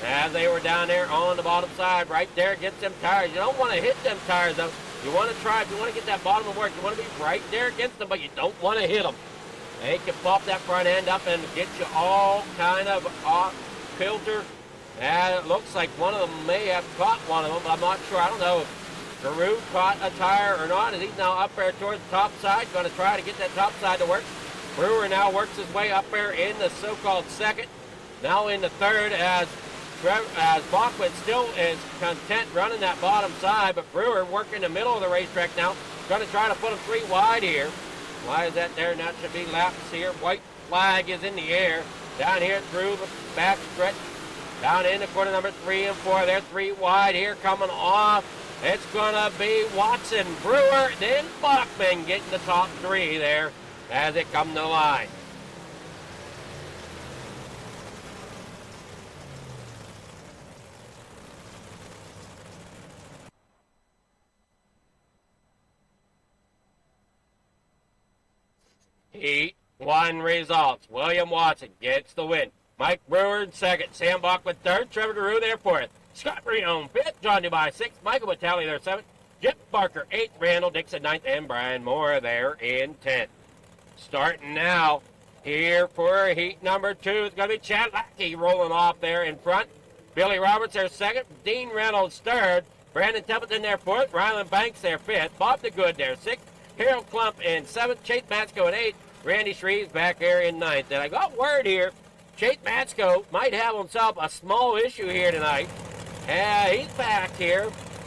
As they were down there on the bottom side, right there, gets them tires. You don't want to hit them tires, though. You want to try, if you want to get that bottom of work, you want to be right there against them, but you don't want to hit them. They can pop that front end up and get you all kind of off kilter. And it looks like one of them may have caught one of them. I'm not sure. I don't know if Garou caught a tire or not. And he's now up there towards the top side, going to try to get that top side to work. Brewer now works his way up there in the so-called second. Now in the third as Bachman still is content running that bottom side, but Brewer working the middle of the racetrack now. Going to try to put him 3 wide here. Why is that there? And that should be laps here. White flag is in the air. Down here through the back stretch. Down into corner number 3 and 4. They're 3 wide here coming off. It's going to be Watson, Brewer, then Bachman getting the top 3 there as it comes to the line. Heat 1 results. William Watson gets the win. Mike Brewer in second. Sam Bachman third. Trevor Garou there fourth. Scott Riom fifth. John Dubai sixth. Michael Vitale there seventh. Jeff Barker eighth. Randall Dixon ninth. And Brian Moore there in 10th. Starting now here for heat number 2. It's going to be Chad Lackey rolling off there in front. Billy Roberts there second. Dean Reynolds third. Brandon Templeton there fourth. Ryland Banks there fifth. Bob DeGood there sixth. Harold Klump in 7th, Chase Matsko in 8th, Randy Shreves back there in 9th. And I got word here, Chase Matsko might have himself a small issue here tonight. He's back here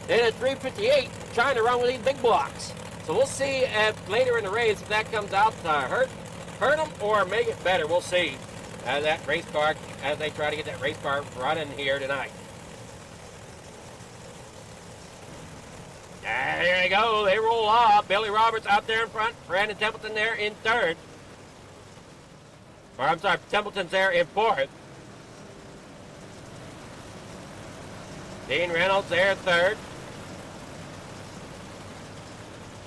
in a 358 trying to run with these big blocks. So we'll see if later in the race if that comes out to hurt him or make it better. We'll see. as that race car, as they try to get that race car running here tonight. And there they go. They roll off. Billy Roberts out there in front. Brandon Templeton there in third. Or I'm sorry, Templeton's there in fourth. Dean Reynolds there third.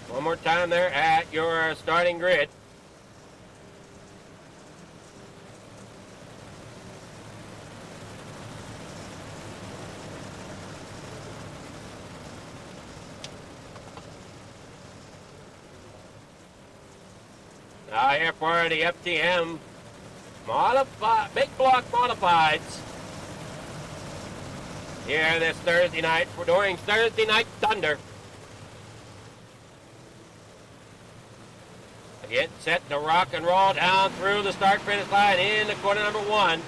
One more time there at your starting grid. Now here for the FTM big block modifieds. Here this Thursday night, we're doing Thursday Night Thunder. Get set to rock and roll down through the start finish line in the corner number 1.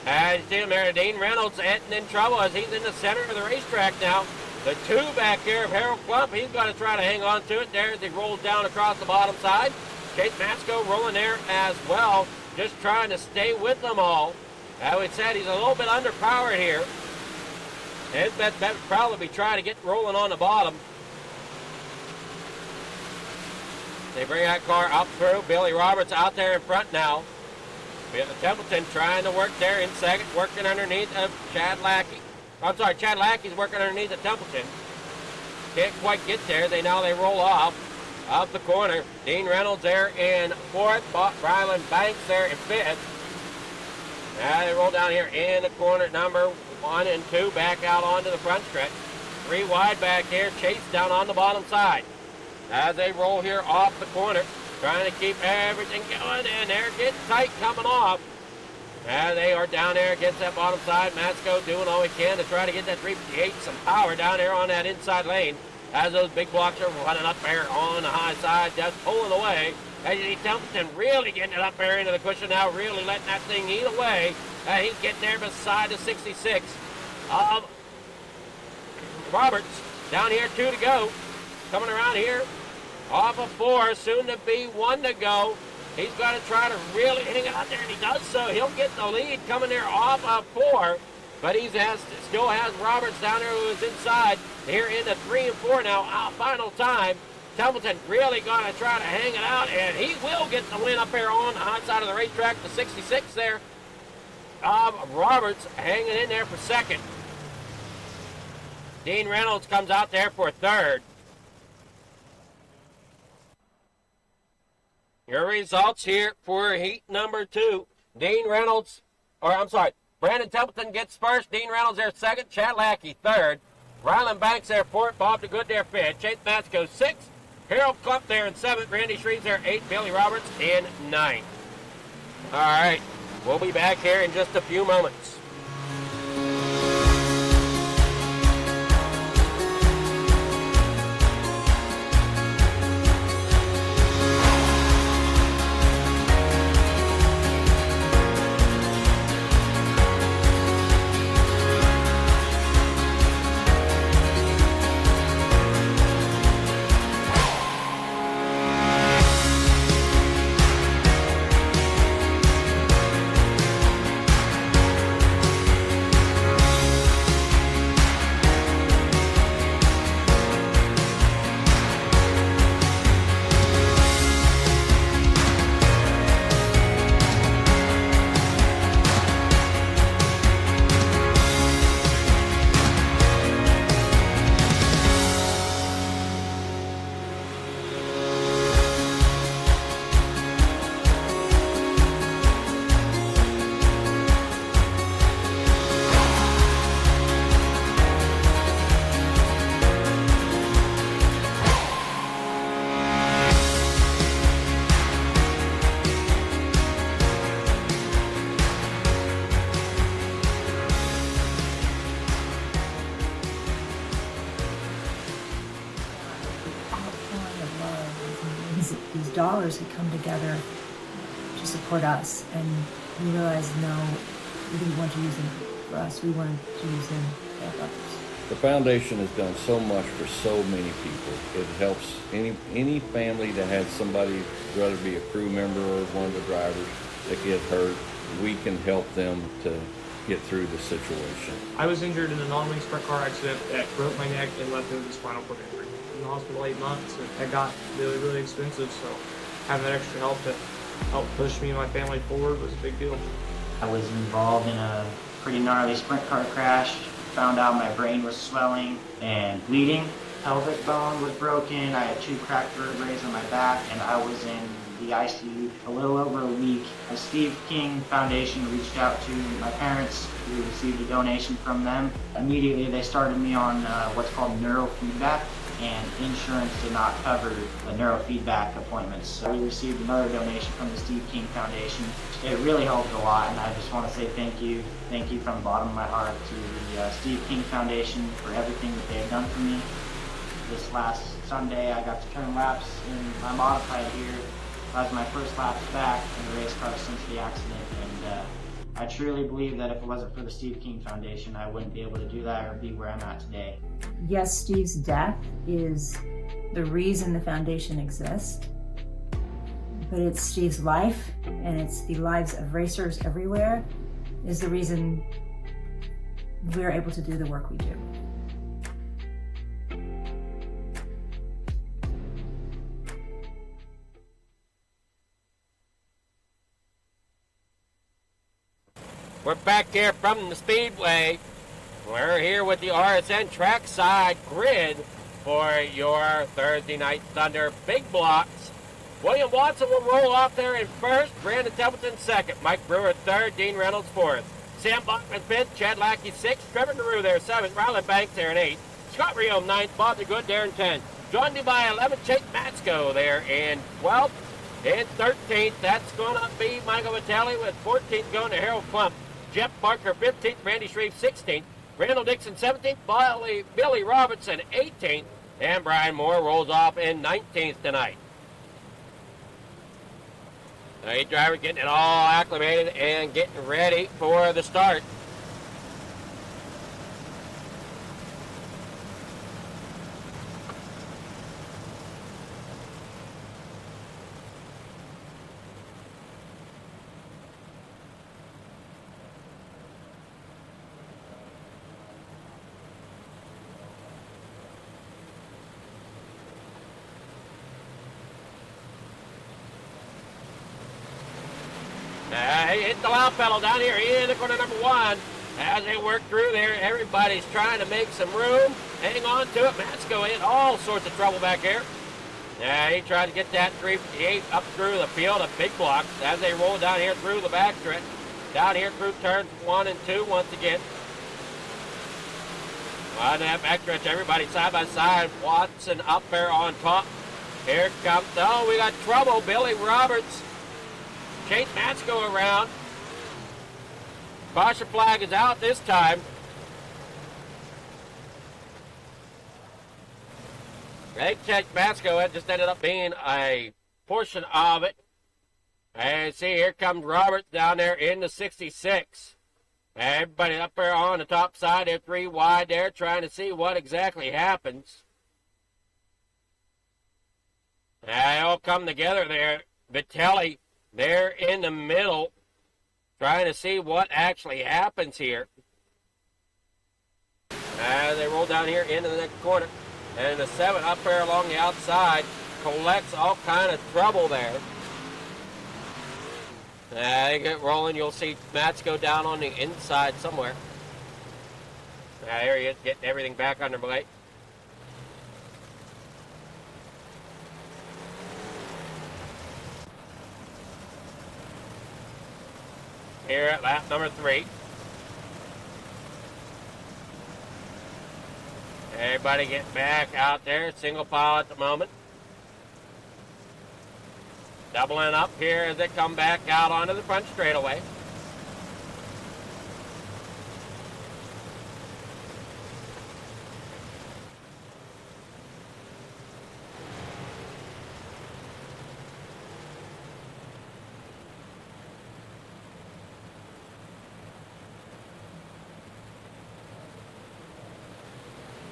And you see him there, Dean Reynolds getting in trouble as he's in the center of the racetrack now. The 2 back here of Harold Klump, he's got to try to hang on to it there as he rolls down across the bottom side. Chase Masco rolling there as well, just trying to stay with them all. As we said, he's a little bit underpowered here. His best bet would probably be trying to get rolling on the bottom. They bring that car up through. Billy Roberts out there in front now. Templeton trying to work there in second, working underneath of Chad Lackey. I'm sorry, Chad Lackey's working underneath of Templeton. Can't quite get there. They roll off the corner. Dean Reynolds there in fourth. Ryland Banks there in fifth. Now they roll down here in the corner number 1 and 2, back out onto the front stretch. 3 wide back here, Chase down on the bottom side. As they roll here off the corner, trying to keep everything going, and they're getting tight coming off. As they are down there against that bottom side, Masco doing all he can to try to get that 358 some power down there on that inside lane. As those big blocks are running up there on the high side, just pulling away. As you see Templeton really getting it up there into the cushion now, really letting that thing eat away. He's getting there beside the 66 of Roberts. Down here, 2 to go. Coming around here, off of 4, soon to be 1 to go. He's got to try to really hang it out there, and he does so. He'll get the lead coming there off of 4, but he still has Roberts down there who is inside. Here into 3 and 4 now, final time. Templeton really going to try to hang it out, and he will get the win up there on the high side of the racetrack. The 66 there. Roberts hanging in there for second. Dean Reynolds comes out there for third. Your results here for heat number 2. Brandon Templeton gets first. Dean Reynolds there second. Chad Lackey third. Ryland Banks there fourth. Bob DeGood there fifth. Chase Masco sixth. Harold Klump there in seventh. Randy Shreves there eighth. Billy Roberts in ninth. All right, we'll be back here in just a few moments. These dollars had come together to support us, and we realized, no, we didn't want to use them for us. We wanted to use them to help others. The foundation has done so much for so many people. It helps any family that has somebody, whether it be a crew member or one of the drivers, that get hurt, we can help them to get through the situation. I was injured in a non-wing sprint car accident that broke my neck and left me with a spinal cord injury. I was in the hospital 8 months, and that got really, really expensive, so having that extra help to help push me and my family forward was a big deal. I was involved in a pretty gnarly sprint car crash. Found out my brain was swelling and bleeding. Pelvic bone was broken. I had 2 cracked vertebrae on my back, and I was in the ICU a little over a week. The Steve King Foundation reached out to my parents. We received a donation from them. Immediately they started me on what's called neurofeedback, and insurance did not cover the neurofeedback appointments. So we received another donation from the Steve King Foundation. It really helped a lot, and I just want to say thank you. Thank you from the bottom of my heart to the Steve King Foundation for everything that they have done for me. This last Sunday I got to turn laps in my modified here. That was my first laps back in the race car since the accident, and I truly believe that if it wasn't for the Steve King Foundation, I wouldn't be able to do that or be where I'm at today. Yes, Steve's death is the reason the foundation exists, but it's Steve's life and it's the lives of racers everywhere is the reason we're able to do the work we do. We're back here from the Speedway. We're here with the RSN trackside grid for your Thursday Night Thunder big blocks. William Watson will roll off there in first, Brandon Templeton second, Mike Brewer third, Dean Reynolds fourth, Sam Bachman fifth, Chad Lackey sixth, Trevor Nareau there seventh, Ryland Banks there in eighth, Scott Rio ninth, Bob DeGood there in 10th, John Dubai 11th, Chase Matsko there in 12th, and 13th, that's going to be Michael Vitale with 14th going to Harold Klump. Jeff Parker 15th, Randy Shreve 16th, Randall Dixon 17th, Billy Robertson 18th, and Brian Moore rolls off in 19th tonight. The 8 driver getting it all acclimated and getting ready for the start. He hit the loud pedal down here in the corner number 1. As they work through there, everybody's trying to make some room. Hang on to it. Matsko in all sorts of trouble back here. He tried to get that 358 up through the field of big blocks as they roll down here through the backstretch. Down here through turns 1 and 2 once again. On that backstretch, everybody side by side. Watson up there on top. Here comes, oh, we got trouble. Billy Roberts. Chase Matsko around. Caution flag is out this time. They checked Matsko. It just ended up being a portion of it. And see, here comes Roberts down there in the 66. Everybody up there on the top side. They're 3 wide there trying to see what exactly happens. They all come together there. Vitale, they're in the middle, trying to see what actually happens here. As they roll down here into the next corner. And the 7 up there along the outside collects all kind of trouble there. They get rolling. You'll see Matsko down on the inside somewhere. There he is, getting everything back under way. Here at lap number 3. Everybody getting back out there, single file at the moment. Doubling up here as they come back out onto the front straightaway.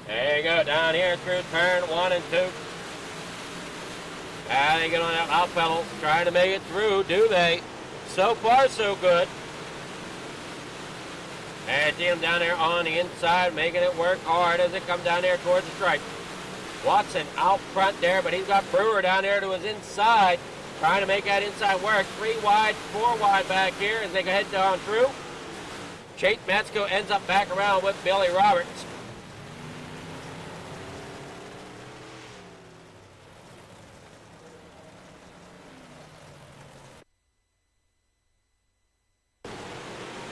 There you go, down here through turn 1 and 2. They get on that loud pedal, trying to make it through, do they? So far, so good. And see him down there on the inside, making it work hard as it comes down there towards the stripe. Watson out front there, but he's got Brewer down there to his inside, trying to make that inside work. 3 wide, 4 wide back here as they head down through. Chase Metzko ends up back around with Billy Roberts.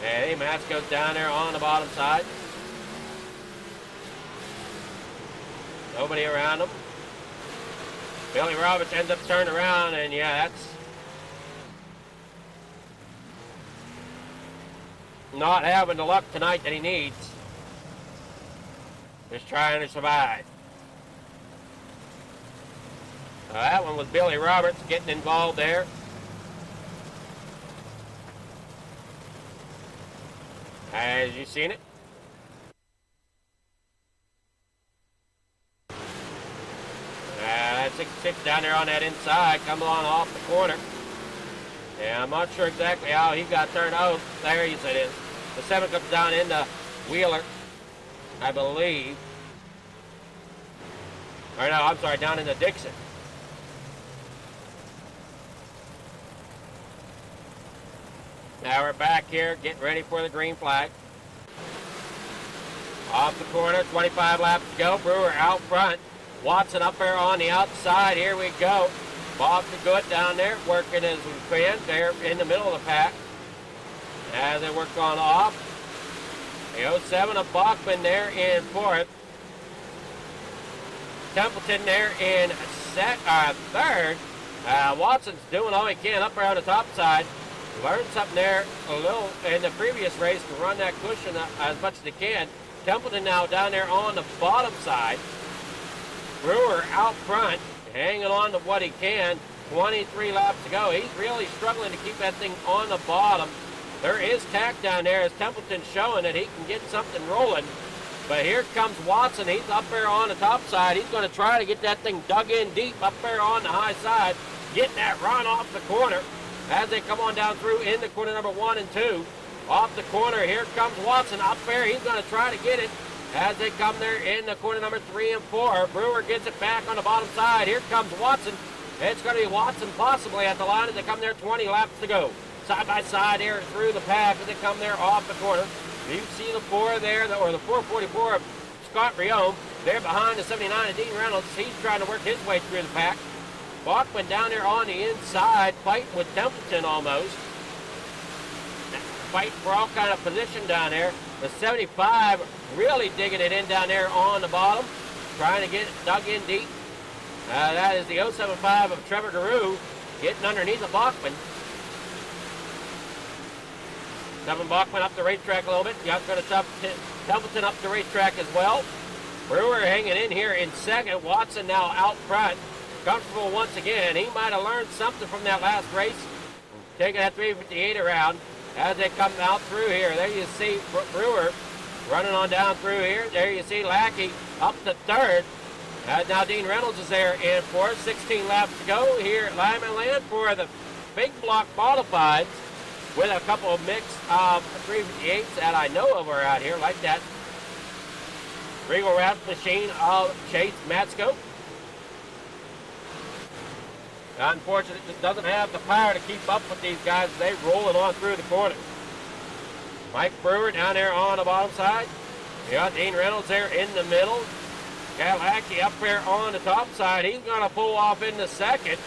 And Metzko's down there on the bottom side. Nobody around him. Billy Roberts ends up turning around, and yeah, that's not having the luck tonight that he needs. Just trying to survive. That one was Billy Roberts getting involved there. As you seen it. That 66 down there on that inside, come along off the corner. Yeah, I'm not sure exactly how he got turned out. There you see it is. The 7 comes down into Wheeler, I believe. Or no, I'm sorry, down into Dixon. Now we're back here, getting ready for the green flag. Off the corner, 25 laps to go. Brewer out front. Watson up there on the outside. Here we go. Bob the Good down there, working as we can. They're in the middle of the pack. As they work on off. The 07 of Bachman there in 4th. Templeton there in 3rd. Watson's doing all he can up there on the top side. Learned something there a little in the previous race to run that cushion as much as they can. Templeton now down there on the bottom side. Brewer out front, hanging on to what he can. 23 laps to go. He's really struggling to keep that thing on the bottom. There is tack down there as Templeton's showing that he can get something rolling. But here comes Watson. He's up there on the top side. He's going to try to get that thing dug in deep up there on the high side. Getting that run off the corner as they come on down through into corner number 1 and 2. Off the corner, here comes Watson up there. He's going to try to get it as they come there in the corner number 3 and 4. Brewer gets it back on the bottom side. Here comes Watson. It's going to be Watson possibly at the line as they come there 20 laps to go. Side by side here through the pack as they come there off the corner. You see the 4 there, or the 444 of Scott Riome. They're behind the 79 of Dean Reynolds. He's trying to work his way through the pack. Bachman down there on the inside, fighting with Templeton almost. Fighting for all kind of position down there. The 75 really digging it in down there on the bottom, trying to get it dug in deep. That is the 075 of Trevor Garou getting underneath the Bachman. Devin Bachman up the racetrack a little bit. Got going to Templeton up the racetrack as well. Brewer hanging in here in 2nd. Watson now out front. Comfortable once again. He might have learned something from that last race. Taking that 358 around as they come out through here. There you see Brewer running on down through here. There you see Lackey up to 3rd. Now Dean Reynolds is there in 4th. 16 laps to go here at Limaland for the big block modifieds with a couple of mix of 358s that I know of are out here like that. Regal Wrap machine of Chase Metzko. Unfortunately, it just doesn't have the power to keep up with these guys as they rolling on through the corner. Mike Brewer down there on the bottom side. You got Dean Reynolds there in the middle. Got Lackey up there on the top side. He's going to pull off into 2nd.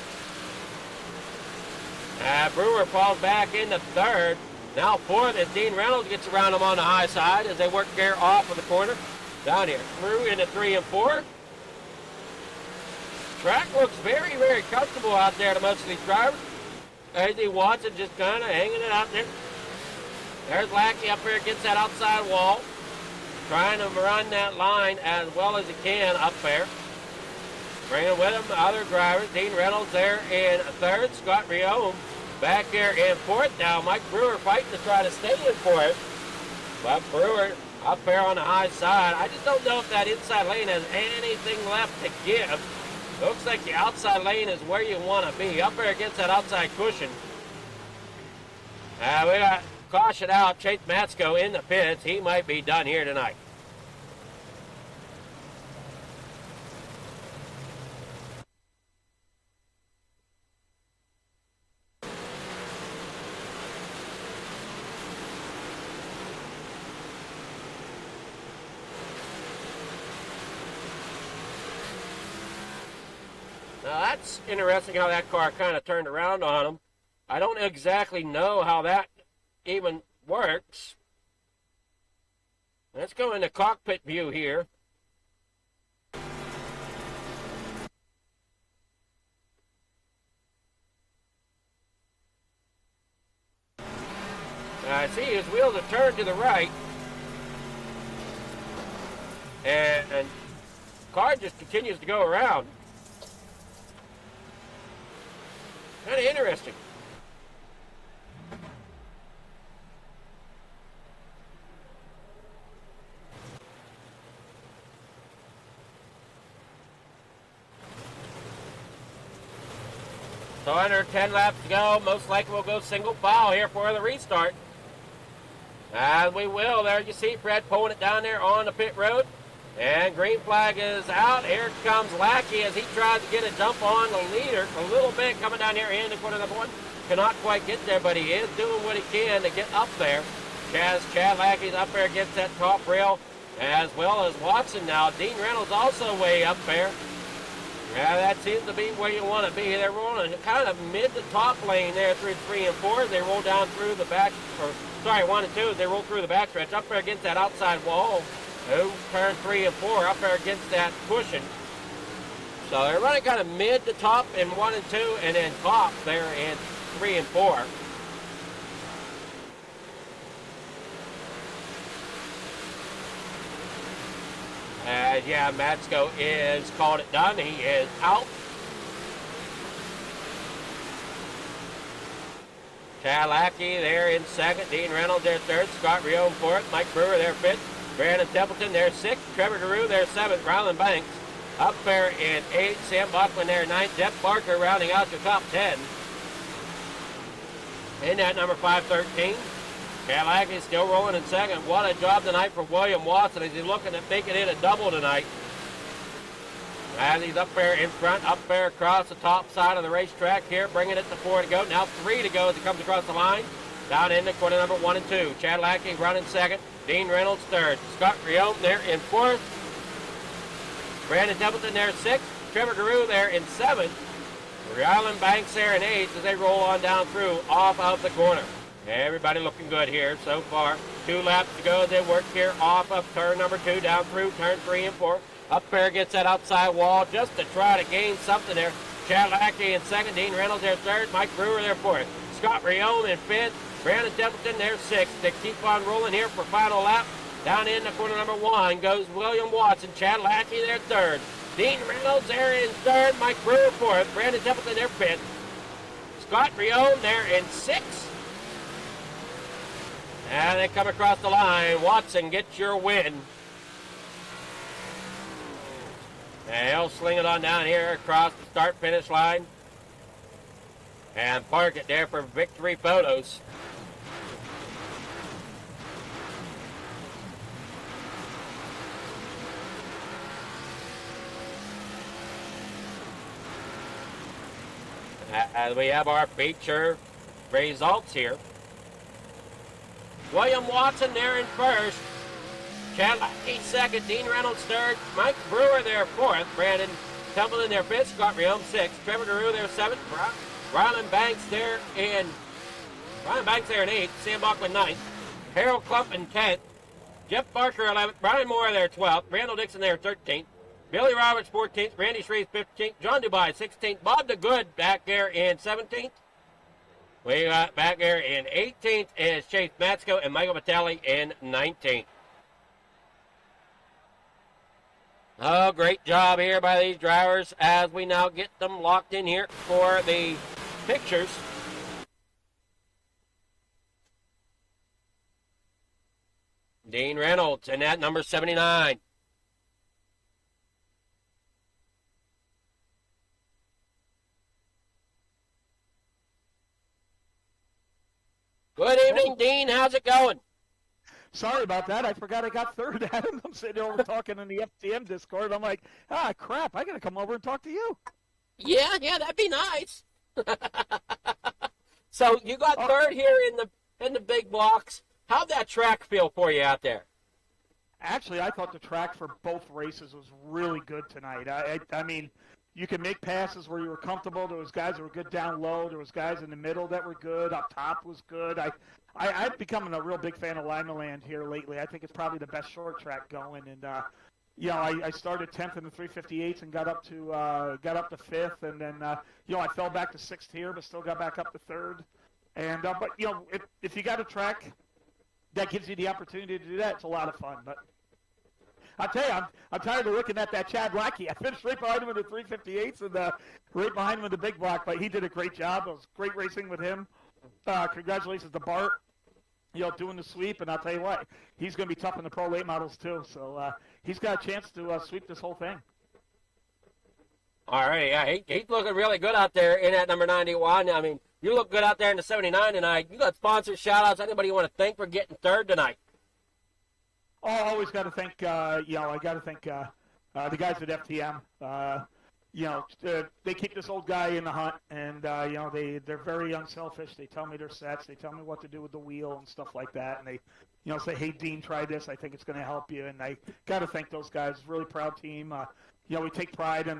Brewer falls back into 3rd. Now 4th as Dean Reynolds gets around him on the high side as they work there off of the corner. Down here, through into 3 and 4. Track looks very, very comfortable out there to most of these drivers. A.J. Watson just kind of hanging it out there. There's Lackey up there, gets that outside wall. Trying to run that line as well as he can up there. Bringing with him other drivers. Dean Reynolds there in 3rd. Scott Riome back there in 4th now. Mike Brewer fighting to try to stay in for it. But Brewer up there on the high side. I just don't know if that inside lane has anything left to give. Looks like the outside lane is where you want to be. Up there against that outside cushion. We got caution out. Chase Matsko in the pits. He might be done here tonight. Now that's interesting how that car kind of turned around on him. I don't exactly know how that even works. Let's go into cockpit view here. I see his wheels are turned to the right. And car just continues to go around. Kind of interesting. So under 10 laps to go, most likely we'll go single file here for the restart. As we will, there you see Fred pulling it down there on the pit road. And green flag is out. Here comes Lackey as he tries to get a jump on the leader. A little bit coming down here in the corner number one. Cannot quite get there, but he is doing what he can to get up there. Chad Lackey's up there against that top rail, as well as Watson now. Dean Reynolds also way up there. Yeah, that seems to be where you want to be. They're rolling kind of mid to top lane there through 3 and 4. They roll down through the back, or sorry, 1 and 2. They roll through the backstretch up there against that outside wall. Who turn 3 and 4 up there against that cushion. So they're running kind of mid to top in 1 and 2, and then top there in 3 and 4. Yeah, Matsko is called it done. He is out. Chad Lackey there in second. Dean Reynolds there third. Scott Rio in fourth. Mike Brewer there fifth. Brandon Templeton there sixth. Trevor Carew there seventh. Ryland Banks up there in eighth. Sam Buckman there ninth. Jeff Barker rounding out your top 10. In that number 513. Chad Lackey still rolling in second. What a job tonight for William Watson as he's looking at making it a double tonight. As he's up there in front, up there across the top side of the racetrack here, bringing it to 4 to go. Now 3 to go as he comes across the line. Down in the corner number 1 and 2. Chad Lackey running second. Dean Reynolds third. Scott Rione there in fourth. Brandon Templeton there sixth. Trevor Carew there in seventh. Ryland Banks there in eighth as they roll on down through off of the corner. Everybody looking good here so far. 2 laps to go as they work here off of turn number 2 down through turn 3 and 4. Up there against that outside wall just to try to gain something there. Chad Lackey in second. Dean Reynolds there third. Mike Brewer there fourth. Scott Rione in fifth. Brandon Templeton there sixth. They keep on rolling here for final lap. Down in the corner number 1 goes William Watson. Chad Lackey there third. Dean Reynolds there in third. Mike Brewer fourth. Brandon Templeton there fifth. Scott Rione there in sixth. And they come across the line. Watson gets your win. And he'll sling it on down here across the start-finish line. And park it there for victory photos. As we have our feature results here. William Watson there in first. Chad Lackey second. Dean Reynolds third. Mike Brewer there fourth. Brandon Templeton there fifth. Scott Rione sixth. Trevor Carew there seventh. Ryland Banks there in eighth. Sam Buckman ninth. Harold Klump in 10th. Jeff Barker 11th. Brian Moore there 12th. Randall Dixon there 13th. Billy Roberts 14th. Randy Shreve 15th. John Dubai 16th. Bob DeGood back there in 17th. We got back there in 18th is Chase Matsko and Michael Vitale in 19th. Oh, great job here by these drivers as we now get them locked in here for the pictures. Dean Reynolds and that number 79. Good evening, Dean. How's it going? Sorry about that. I forgot I got third at him. I'm sitting over talking in the FTM Discord. I'm like, crap, I got to come over and talk to you. Yeah, that'd be nice. So you got third here in the big blocks. How'd that track feel for you out there? Actually, I thought the track for both races was really good tonight. I mean, you can make passes where you were comfortable. There was guys that were good down low. There was guys in the middle that were good. Up top was good. I've become a real big fan of Limaland here lately. I think it's probably the best short track going. And I started 10th in the 358s and got up to 5th, and then I fell back to 6th here, but still got back up to 3rd. And but if you got a track that gives you the opportunity to do that, it's a lot of fun. But I tell you, I'm tired of looking at that Chad Lackey. I finished right behind him in the 358s and right behind him in the big block, but he did a great job. It was great racing with him. Congratulations to Bart, doing the sweep, and I'll tell you what, he's going to be tough in the pro late models too. So he's got a chance to sweep this whole thing. All right, yeah, he's looking really good out there in that number 91. I mean, you look good out there in the 79 tonight. You got sponsors, shout-outs, anybody you want to thank for getting third tonight? Oh, I always got to thank, I got to thank the guys at FTM. They keep this old guy in the hunt, and they're very unselfish. They tell me their sets, they tell me what to do with the wheel and stuff like that, and they say, hey, Dean, try this. I think it's going to help you, and I got to thank those guys. Really proud team. We take pride in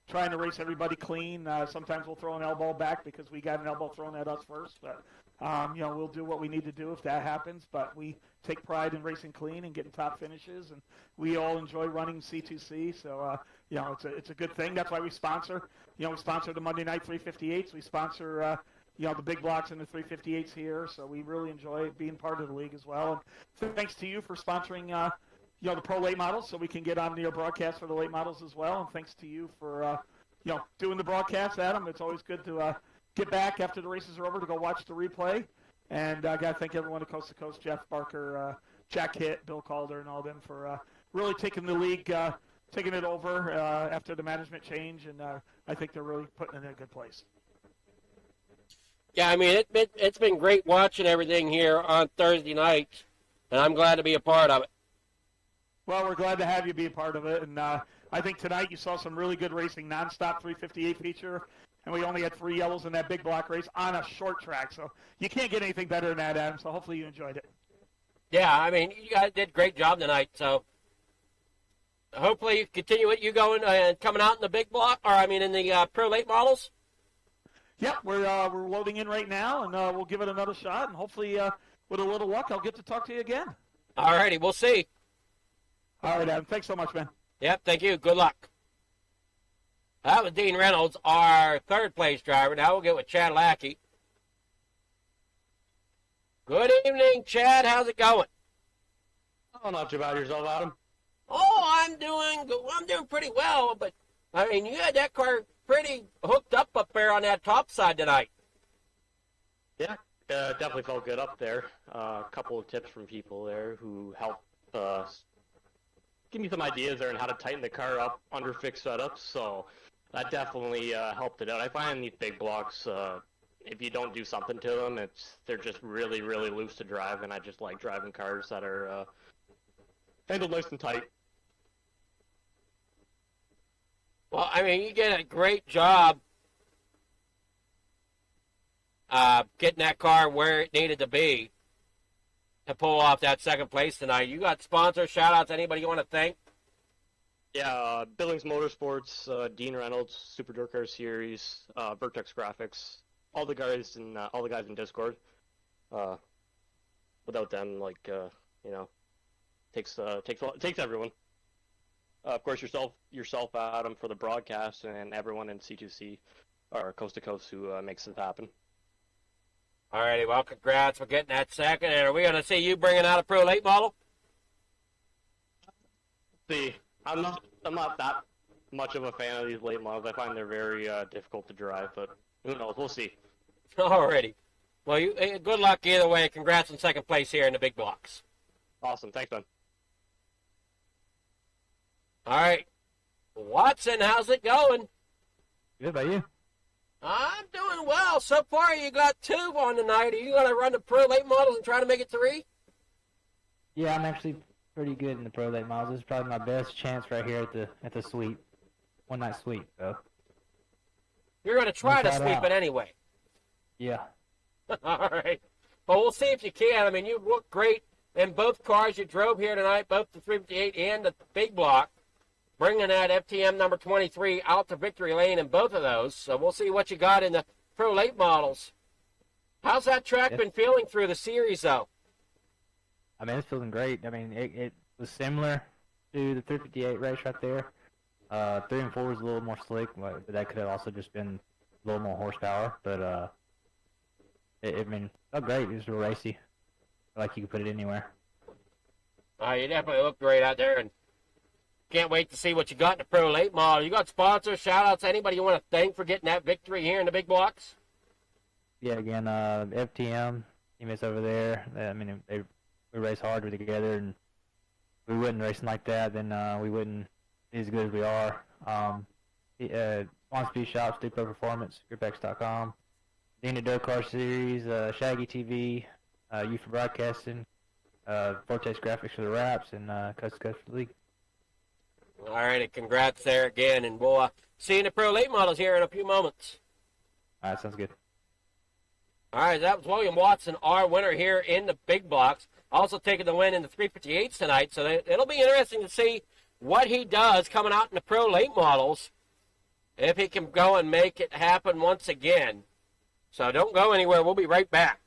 trying to race everybody clean. Sometimes we'll throw an elbow back because we got an elbow thrown at us first, but we'll do what we need to do if that happens, but we take pride in racing clean and getting top finishes, and we all enjoy running C2C, so it's a good thing. That's why we sponsor. We sponsor the Monday Night 358s. We sponsor the big blocks in the 358s here, so we really enjoy being part of the league as well. And thanks to you for sponsoring the pro late models, so we can get on your broadcast for the late models as well. And thanks to you for doing the broadcast, Adam. It's always good to get back after the races are over to go watch the replay. And I got to thank everyone at Coast to Coast, Jeff Barker, Jack Hitt, Bill Calder, and all them for really taking the league, taking it over after the management change. And I think they're really putting it in a good place. Yeah, I mean, it's been great watching everything here on Thursday night, and I'm glad to be a part of it. Well, we're glad to have you be a part of it. And I think tonight you saw some really good racing, nonstop 358 feature. And we only had 3 yellows in that big block race on a short track. So you can't get anything better than that, Adam. So hopefully you enjoyed it. Yeah, I mean, you guys did a great job tonight. So hopefully you continue what you going and coming out in the big block, or in the pro late models. Yep, we're loading in right now, and we'll give it another shot. And hopefully, with a little luck, I'll get to talk to you again. All righty, we'll see. All right, Adam. Thanks so much, man. Yep, thank you. Good luck. That was Dean Reynolds, our third place driver. Now we'll get with Chad Lackey. Good evening, Chad. How's it going? Oh, not too bad. Yourself, Adam? Oh, I'm doing pretty well, but you had that car pretty hooked up there on that top side tonight. Yeah, definitely felt good up there. A couple of tips from people there who helped give me some ideas there on how to tighten the car up under fixed setups, so that definitely helped it out. I find these big blocks, if you don't do something to them, they're just really, really loose to drive, and I just like driving cars that are handled nice and tight. Well, you did a great job getting that car where it needed to be to pull off that second place tonight. You got sponsors, shout-outs, anybody you want to thank? Yeah, Billings Motorsports, Dean Reynolds, Super Dirt Car Series, Vertex Graphics, all the guys in Discord. Without them, takes everyone. Of course, yourself, Adam, for the broadcast, and everyone in C2C or Coast to Coast who makes this happen. All righty, well, congrats for getting that second. And are we going to see you bringing out a pro late model? See, I'm not that much of a fan of these late models. I find they're very difficult to drive, but who knows? We'll see. All righty. Well, good luck either way. Congrats on second place here in the big blocks. Awesome. Thanks, man. All right. Watson, how's it going? Good, about you? I'm doing well. So far, you got 2 on tonight. Are you going to run the Pro Late Models and try to make it 3? Yeah, I'm actually pretty good in the Pro Late Models. This is probably my best chance right here at the sweep. One night sweep, so. You're going to try to We'll try it sweep out. it anyway. Yeah. All right. Well, we'll see if you can. I mean, you look great in both cars you drove here tonight, both the 358 and the big block, bringing that FTM number 23 out to victory lane in both of those. So we'll see what you got in the Pro Late Models. How's that track been feeling through the series, though? I mean, it's feeling great. I mean, it was similar to the 358 race right there. 3 and 4 was a little more slick, but that could have also just been a little more horsepower. But I mean, felt great. It was real racy. Like you could put it anywhere. You definitely look great out there, and can't wait to see what you got in the Pro Late Model. You got sponsors, shout-outs, anybody you want to thank for getting that victory here in the big blocks? Yeah, again, FTM, teammates over there. I mean, we race hard together, and we wouldn't racing like that, then we wouldn't be as good as we are. Swan Speed Shops, Duplo Performance, GripX.com, Dina Dirt Car Series, Shaggy TV, U for Broadcasting, Vortex Graphics for the wraps, and Coast to Coast for the league. All right, and congrats there again, and we'll see you in the Pro Late Models here in a few moments. All right, sounds good. All right, that was William Watson, our winner here in the big blocks. Also taking the win in the 358s tonight, so it'll be interesting to see what he does coming out in the Pro Late Models, if he can go and make it happen once again. So don't go anywhere. We'll be right back.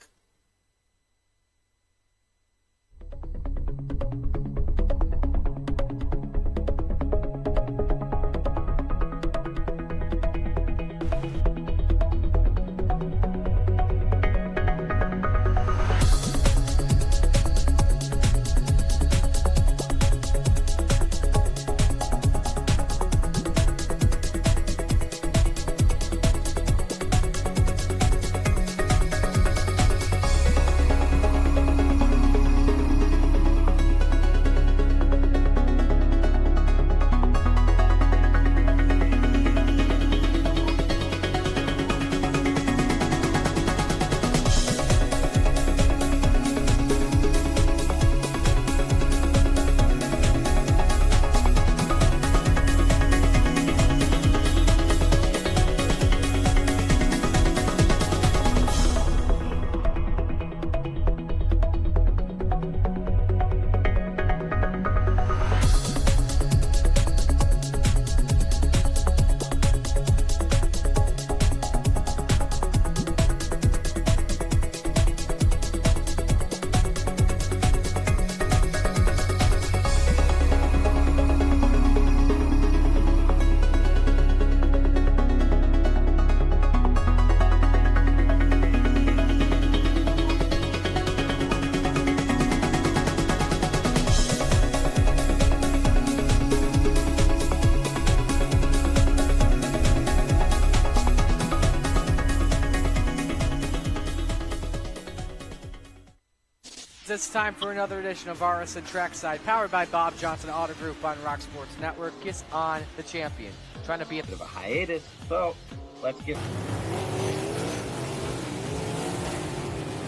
It's time for another edition of RSN Trackside, powered by Bob Johnson Auto Group on Rock Sports Network. Gets on the champion, trying to be a bit of a hiatus, so let's get.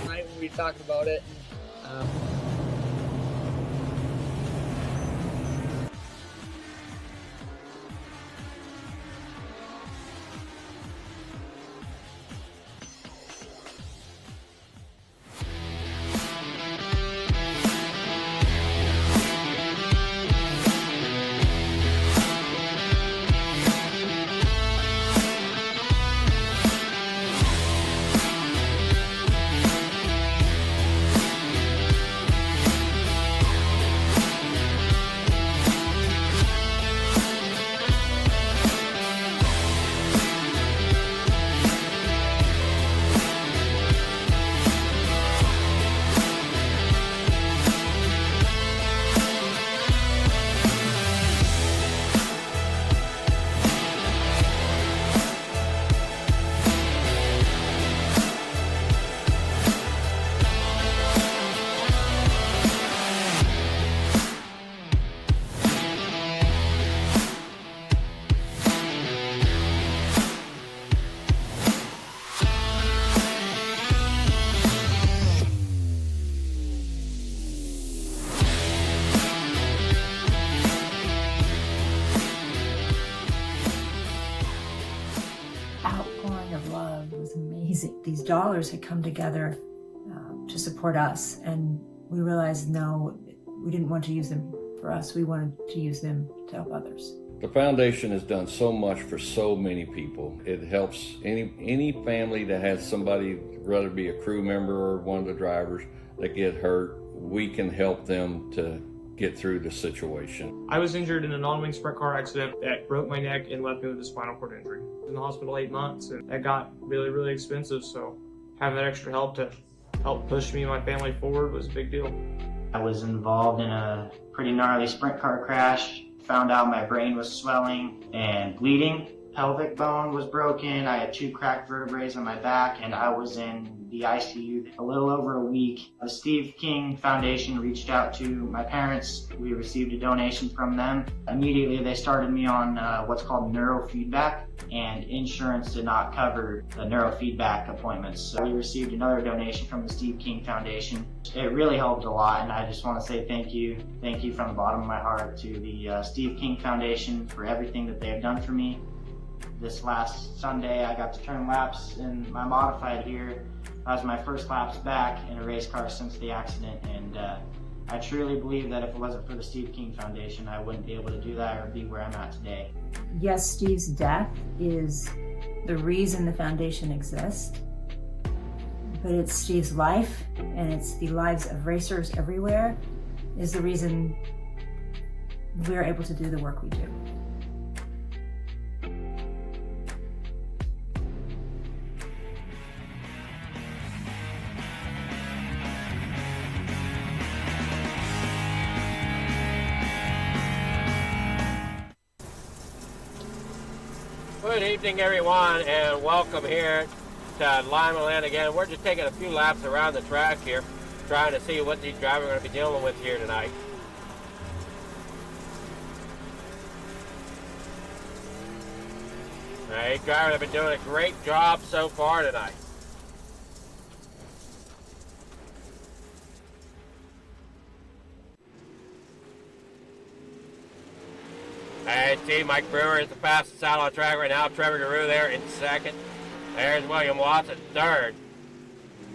Tonight we'll be talking about it. these dollars had come together to support us, and we realized no, we didn't want to use them for us. We wanted to use them to help others. The foundation has done so much for so many people. It helps any family that has somebody, whether it be a crew member or one of the drivers, that get hurt. We can help them to get through the situation. I was injured in a non-wing sprint car accident that broke my neck and left me with a spinal cord injury. I was in the hospital 8 months, and that got really, really expensive, so having that extra help to help push me and my family forward was a big deal. I was involved in a pretty gnarly sprint car crash. Found out my brain was swelling and bleeding. Pelvic bone was broken. I had 2 cracked vertebrae on my back, and I was in the ICU a little over a week. The Steve King Foundation reached out to my parents. We received a donation from them. Immediately they started me on what's called neurofeedback, and insurance did not cover the neurofeedback appointments. So we received another donation from the Steve King Foundation. It really helped a lot, and I just want to say thank you. Thank you from the bottom of my heart to the Steve King Foundation for everything that they have done for me. This last Sunday, I got to turn laps in my modified here. That was my first laps back in a race car since the accident, and I truly believe that if it wasn't for the Steve King Foundation, I wouldn't be able to do that or be where I'm at today. Yes, Steve's death is the reason the foundation exists, but it's Steve's life, and it's the lives of racers everywhere, is the reason we're able to do the work we do. Good evening, everyone, and welcome here to Limaland again. We're just taking a few laps around the track here, trying to see what these drivers are going to be dealing with here tonight. These drivers have been doing a great job so far tonight. I see Mike Brewer is the fastest out on the track right now. Trevor Garou there in second. There's William Watson third.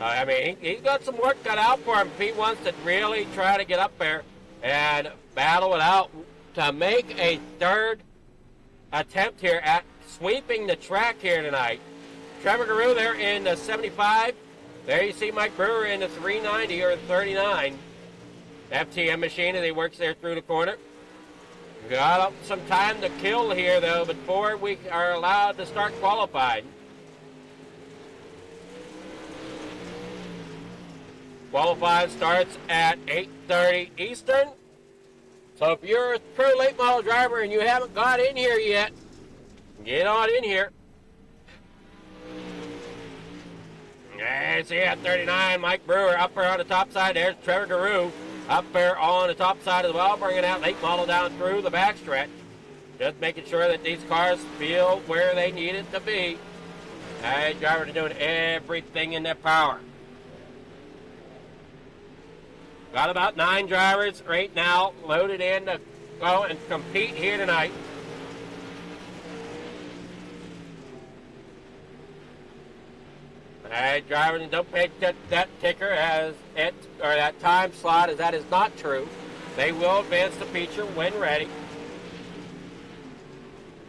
I mean, he's got some work cut out for him if he wants to really try to get up there and battle it out to make a third attempt here at sweeping the track here tonight. Trevor Garou there in the 75. There you see Mike Brewer in the 390 or 39. FTM machine as he works there through the corner. Got some time to kill here, though, before we are allowed to start qualifying. Qualifying starts at 8:30 Eastern. So if you're a pro late model driver and you haven't got in here yet, get on in here. And see at 39, Mike Brewer up there on the top side. There's Trevor Garou. Up there on the top side as well, bringing that late model down through the backstretch. Just making sure that these cars feel where they need it to be. Drivers are doing everything in their power. Got about 9 drivers right now loaded in to go and compete here tonight. Drivers, and don't pay that ticker as it, or that time slot, as that is not true. They will advance the feature when ready.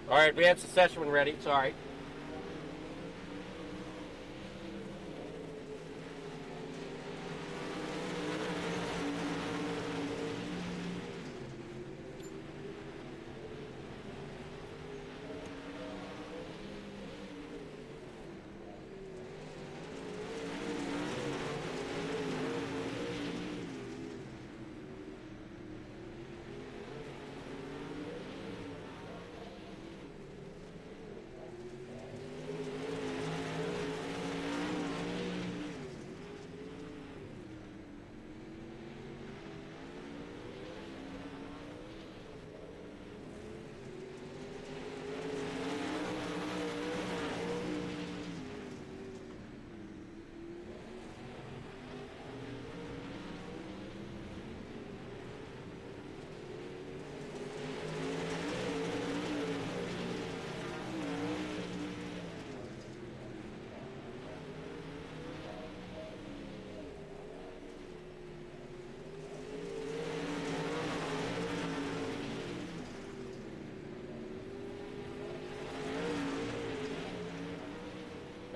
Or advance the session when ready, sorry.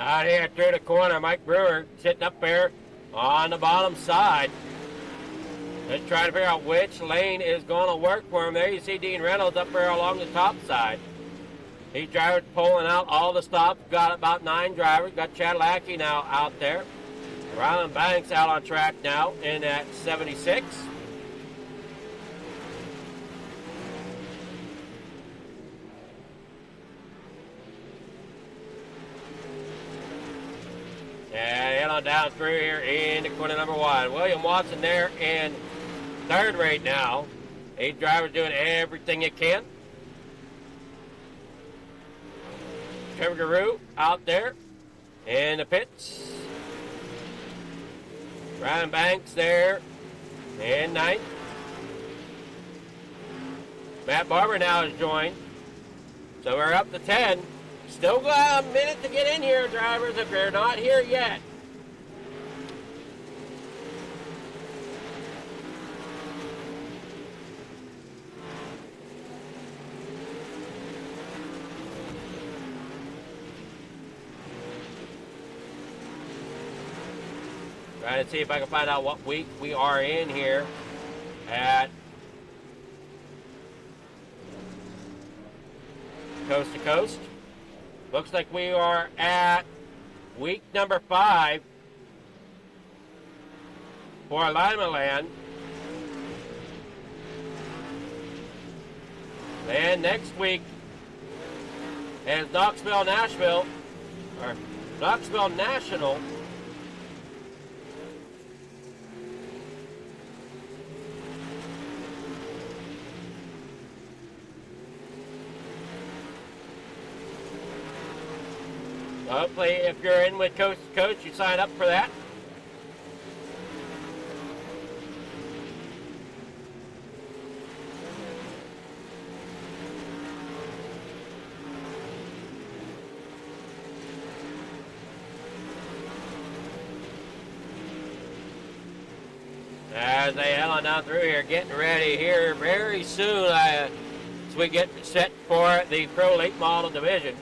Out here through the corner, Mike Brewer sitting up there on the bottom side. Just trying to figure out which lane is going to work for him. There you see Dean Reynolds up there along the top side. He's drivers pulling out all the stops. Got about 9 drivers. Got Chad Lackey now out there. Ryland Banks out on track now in at 76. And head on down through here into corner number 1. William Watson there in third right now. 8 drivers doing everything they can. Trevor Guru out there in the pits. Ryan Banks there in 9th. Matt Barber now has joined. So we're up to 10. Still got a minute to get in here, drivers, if you're not here yet. Trying to see if I can find out what week we are in here at Coast to Coast. Looks like we are at week number 5 for Limaland. And next week is Knoxville National. Hopefully, if you're in with Coast to Coast, you sign up for that. As they head on down through here, getting ready here very soon as we get set for the Pro Late Model Division.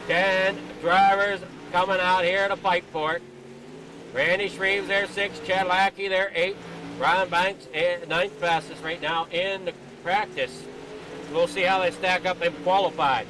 10 drivers coming out here to fight for it. Randy Shreves there 6, Chad Lackey there 8, Ryan Banks 9th fastest right now in the practice. We'll see how they stack up in qualified.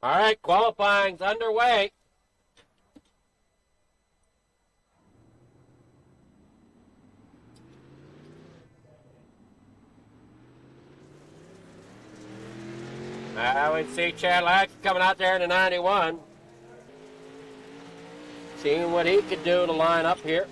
All right, qualifying's underway. We see Chad Lackey coming out there in the 91. Seeing what he could do to line up here.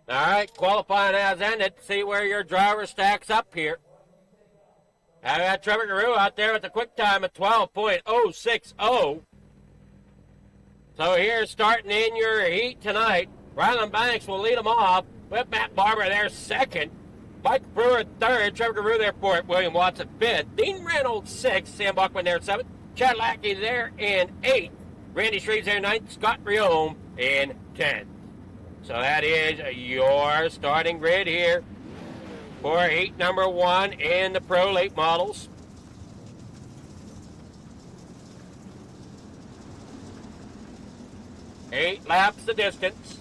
All right, qualifying has ended. See where your driver stacks up here. I got Trevor Garou out there with the quick time of 12.060. So here, starting in your heat tonight, Ryland Banks will lead them off with Matt Barber there second. Mike Brewer third, Trevor Garou there fourth, William Watson fifth, Dean Reynolds sixth, Sam Buckman there seventh, Chad Lackey there in eighth, Randy Shreves there ninth, Scott Riome in 10th. So that is your starting grid here for heat number 1 in the Pro Late Models. Eight laps the distance.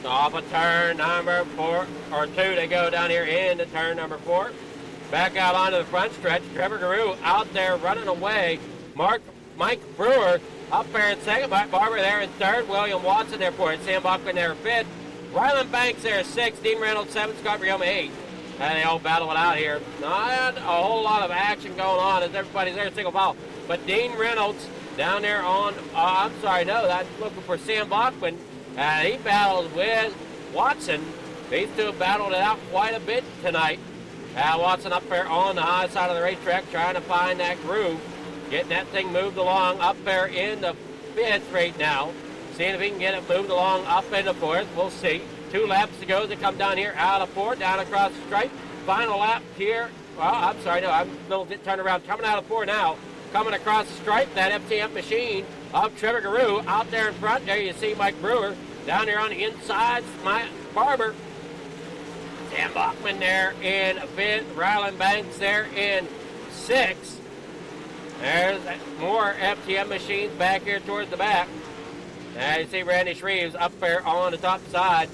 Off of turn number 4 or 2, they go down here into turn number 4. Back out onto the front stretch. Trevor Garou out there running away. Mike Brewer up there in second. Mike Barber there in third. William Watson there fourth. Sam Buckman there fifth. Ryland Banks there sixth. Dean Reynolds seventh. Scott Riome eighth. And they all battle it out here. Not a whole lot of action going on as everybody's there single file. But Dean Reynolds down there on, that's looking for Sam Buckman. He battles with Watson. These two have battled it out quite a bit tonight. Watson up there on the high side of the racetrack trying to find that groove. Getting that thing moved along up there in the fifth right now. Seeing if he can get it moved along up into fourth. We'll see. 2 laps to go. They come down here out of fourth, down across the stripe. Final lap here. Well, I'm a little bit turned around. Coming out of 4 now. Coming across the stripe, that FTM machine of Trevor Garou out there in front. There you see Mike Brewer. Down here on the inside, Mike Barber. Sam Bachman there in 5th. Ryland Banks there in 6th. There's more FTM machines back here towards the back. Now you see Randy Shreves up there on the top side.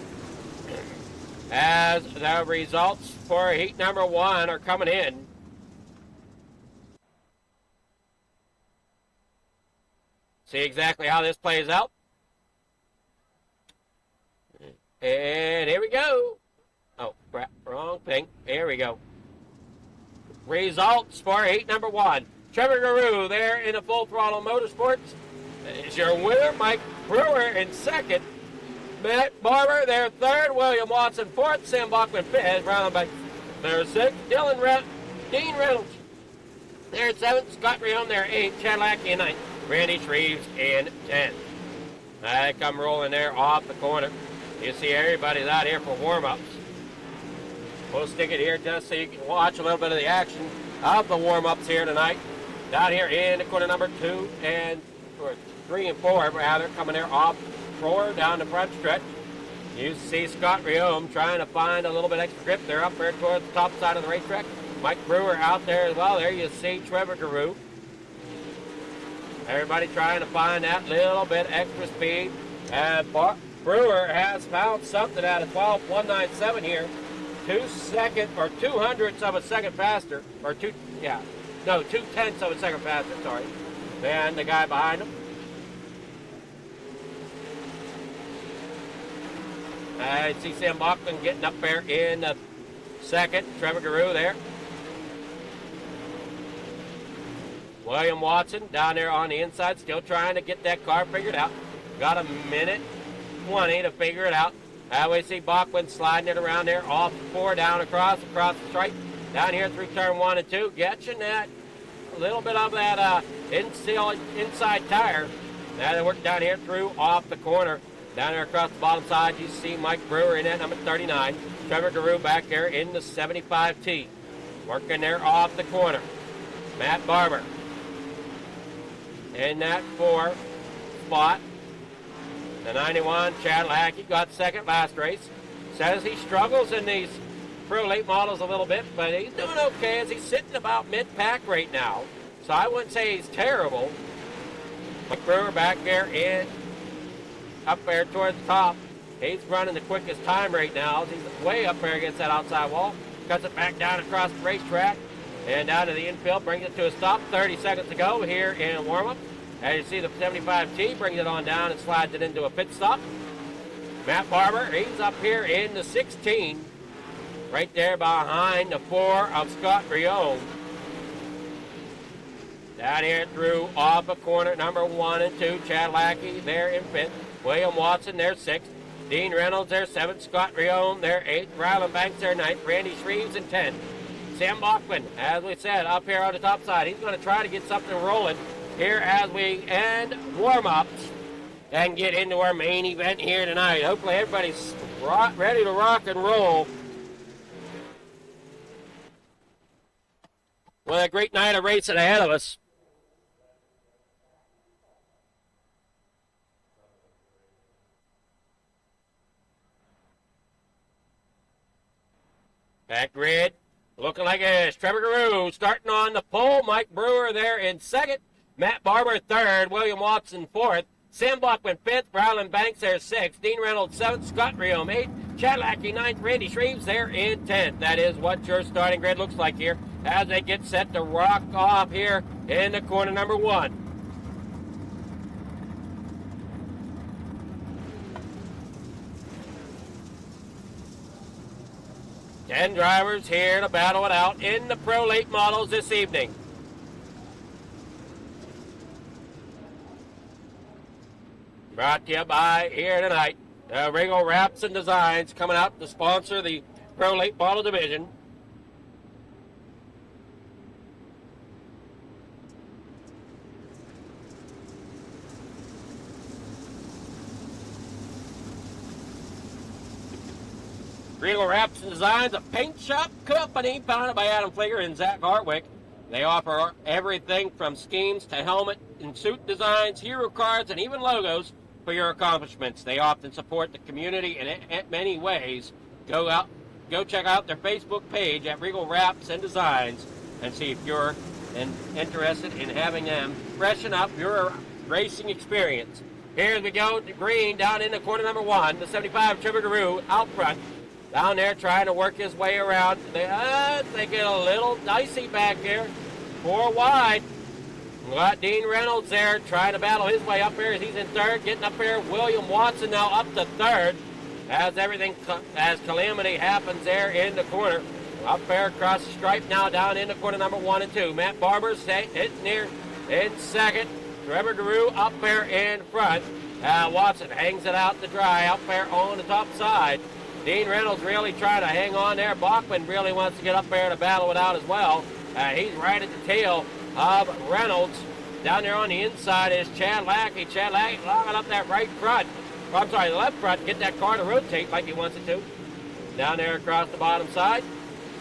As the results for heat number 1 are coming in. See exactly how this plays out. And here we go. Oh, crap, wrong thing. Here we go. Results for heat number 1. Trevor Garou there in the Full Throttle Motorsports is your winner. Mike Brewer in 2nd. Matt Barber there 3rd. William Watson 4th. Sam Bachman 5th. Ryland Banks there 6th. Dean Reynolds there 7th. Scott Riome there 8th. Chad Lackey in 9th. Randy Shreves in 10th. They come rolling there off the corner. You see everybody's out here for warm-ups. We'll stick it here just so you can watch a little bit of the action of the warm-ups here tonight. Down here in the corner number 2 and 3 and 4, rather, coming there off 4 down the front stretch. You see Scott Riome trying to find a little bit extra grip there up there towards the top side of the racetrack. Mike Brewer out there as well. There you see Trevor Garou. Everybody trying to find that little bit extra speed. And Brewer has found something out of 12.197 here. 2 hundredths of a second faster. Or 2 tenths of a second faster, sorry. Than the guy behind him. I see Sam Bachman getting up there in the 2nd. Trevor Garou there. William Watson down there on the inside, still trying to get that car figured out. Got a minute 20 to figure it out. We see Bachman sliding it around there, off 4, down across the stripe, down here through turn 1 and 2, catching that, a little bit of that inside tire. Now they work down here through off the corner. Down there across the bottom side, you see Mike Brewer in that number 39. Trevor Guru back there in the 75T. Working there off the corner. Matt Barber in that 4 spot. The 91, Chad Lackey, got second last race. Says he struggles in these Pro Late models a little bit, but he's doing okay as he's sitting about mid-pack right now. So I wouldn't say he's terrible. Mike Brewer back there in up there towards the top. He's running the quickest time right now. He's way up there against that outside wall. Cuts it back down across the racetrack and down to the infield, brings it to a stop. 30 seconds to go here in warm-up. As you see, the 75T brings it on down and slides it into a pit stop. Matt Barber, he's up here in the 16, right there behind the 4 of Scott Rion. Down here through off of corner number 1 and 2, Chad Lackey there in 5th. William Watson there 6th. Dean Reynolds there 7th. Scott Rion there 8th. Ryland Banks there 9th. Randy Shreves in 10th. Sam Bachman, as we said, up here on the top side. He's going to try to get something rolling here as we end warm-ups and get into our main event here tonight. Hopefully everybody's ready to rock and roll with a great night of racing ahead of us. Back grid, looking like this. Trevor Guru starting on the pole. Mike Brewer there in 2nd. Matt Barber 3rd. William Watson 4th. Sam Bachman 5th. Ryland Banks there 6th. Dean Reynolds 7th. Scott Riom 8th. Chad Lackey 9th. Randy Shreves there in 10th. That is what your starting grid looks like here as they get set to rock off here in the corner number 1. Ten drivers here to battle it out in the Pro Late models this evening. Brought to you by here tonight. Regal Wraps and Designs coming out to sponsor the Pro Late model division. Regal Wraps and Designs, a paint shop company founded by Adam Fleeger and Zach Hartwick. They offer everything from schemes to helmet and suit designs, hero cards, and even logos for your accomplishments. They often support the community in many ways. Go check out their Facebook page at Regal Wraps and Designs and see if you're interested in having them freshen up your racing experience. Here we go to green down in the corner number 1, the 75 Trevor Guru out front. Down there trying to work his way around. They get a little dicey back here. 4 wide. We got Dean Reynolds there trying to battle his way up here. He's in 3rd. Getting up here. William Watson now up to 3rd. As calamity happens there in the corner. Up there across the stripe now down in the corner number 1 and 2. Matt Barber's hitting here in 2nd. Trevor Guru up there in front. Watson hangs it out to dry up there on the top side. Dean Reynolds really trying to hang on there. Bachman really wants to get up there to battle it out as well. He's right at the tail of Reynolds. Down there on the inside is Chad Lackey. Chad Lackey logging up that right front. I'm sorry, the left front. Get that car to rotate like he wants it to. Down there across the bottom side.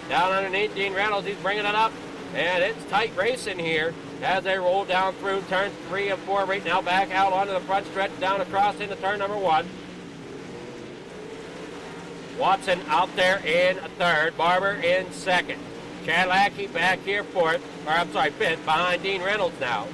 Down underneath Dean Reynolds. He's bringing it up. And it's tight racing here as they roll down through turns 3 and 4 right now. Back out onto the front stretch down across into turn number 1. Watson out there in 3rd. Barber in 2nd. Chad Lackey back here 5th, behind Dean Reynolds now.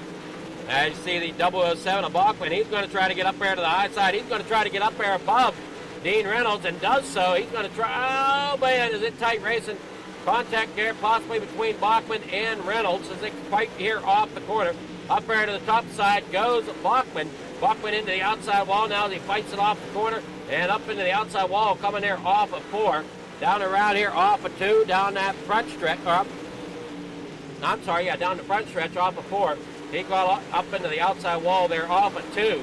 As you see the 007 of Bachman, he's going to try to get up there to the high side. He's going to try to get up there above Dean Reynolds and does so. He's going to try, oh man, is it tight racing. Contact there possibly between Bachman and Reynolds as they fight here off the corner. Up there to the top side goes Bachman. Bachman into the outside wall now as he fights it off the corner. And up into the outside wall, coming there off of 4. Down around here off of 2. Down that front stretch. Down the front stretch off of 4. He got up into the outside wall there off of 2.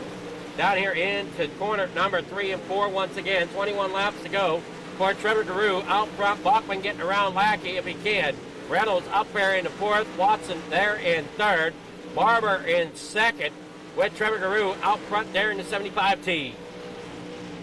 down here into corner number 3 and 4 once again. 21 laps to go for Trevor Guru. Out front, Bachman getting around Lackey if he can. Reynolds up there in the 4th. Watson there in 3rd. Barber in 2nd with Trevor Guru out front there in the 75T.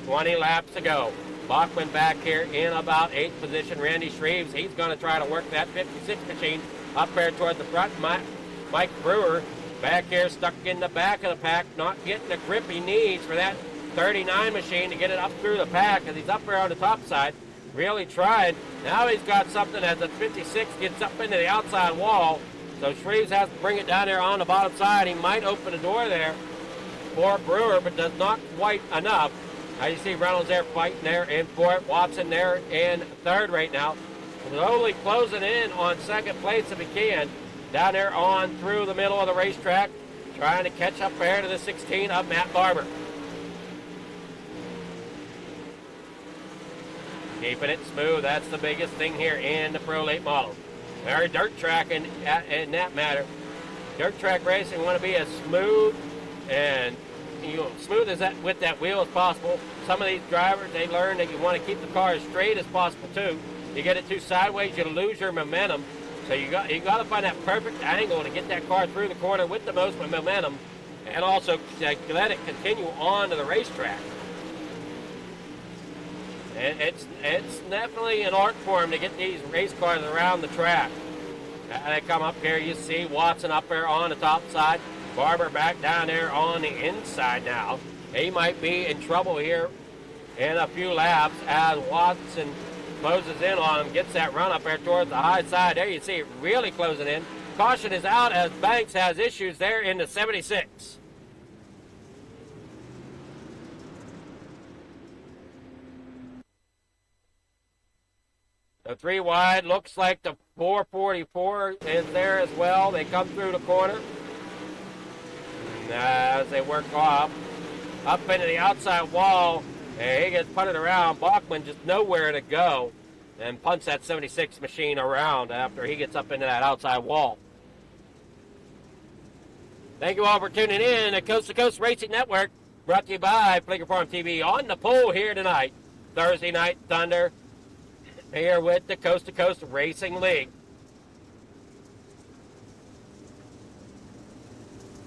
20 laps to go. Bachman back here in about 8th position. Randy Shreves, he's going to try to work that 56 machine up there toward the front. Mike Brewer back here stuck in the back of the pack, not getting the grip he needs for that 39 machine to get it up through the pack as he's up there on the top side. Really tried. Now he's got something as the 56 gets up into the outside wall. So Shreves has to bring it down there on the bottom side. He might open the door there for Brewer, but does not quite enough. As you see Reynolds there fighting there in 4th. Watson there in 3rd right now. Slowly closing in on 2nd place if he can. Down there on through the middle of the racetrack. Trying to catch up there to the 16 of Matt Barber. Keeping it smooth. That's the biggest thing here in the Pro Late Models. Very dirt track in that matter. Dirt track racing want to be as smooth and smooth as that with that wheel as possible. Some of these drivers, they learn that you want to keep the car as straight as possible too. You get it too sideways, you lose your momentum. So you got to find that perfect angle to get that car through the corner with the most momentum, and also let it continue on to the racetrack. And it's definitely an art form to get these race cars around the track. They come up here, you see Watson up there on the top side. Barber back down there on the inside now. He might be in trouble here in a few laps as Watson closes in on him, gets that run up there towards the high side. There you see it really closing in. Caution is out as Banks has issues there in the 76. The 3 wide looks like the 444 is there as well. They come through the corner. As they work up into the outside wall, and he gets punted around. Bachman just nowhere to go and punts that 76 machine around after he gets up into that outside wall. Thank you all for tuning in to Coast to Coast Racing Network, brought to you by Flicker Farm TV. On the pole here tonight, Thursday Night Thunder, here with the Coast to Coast Racing League.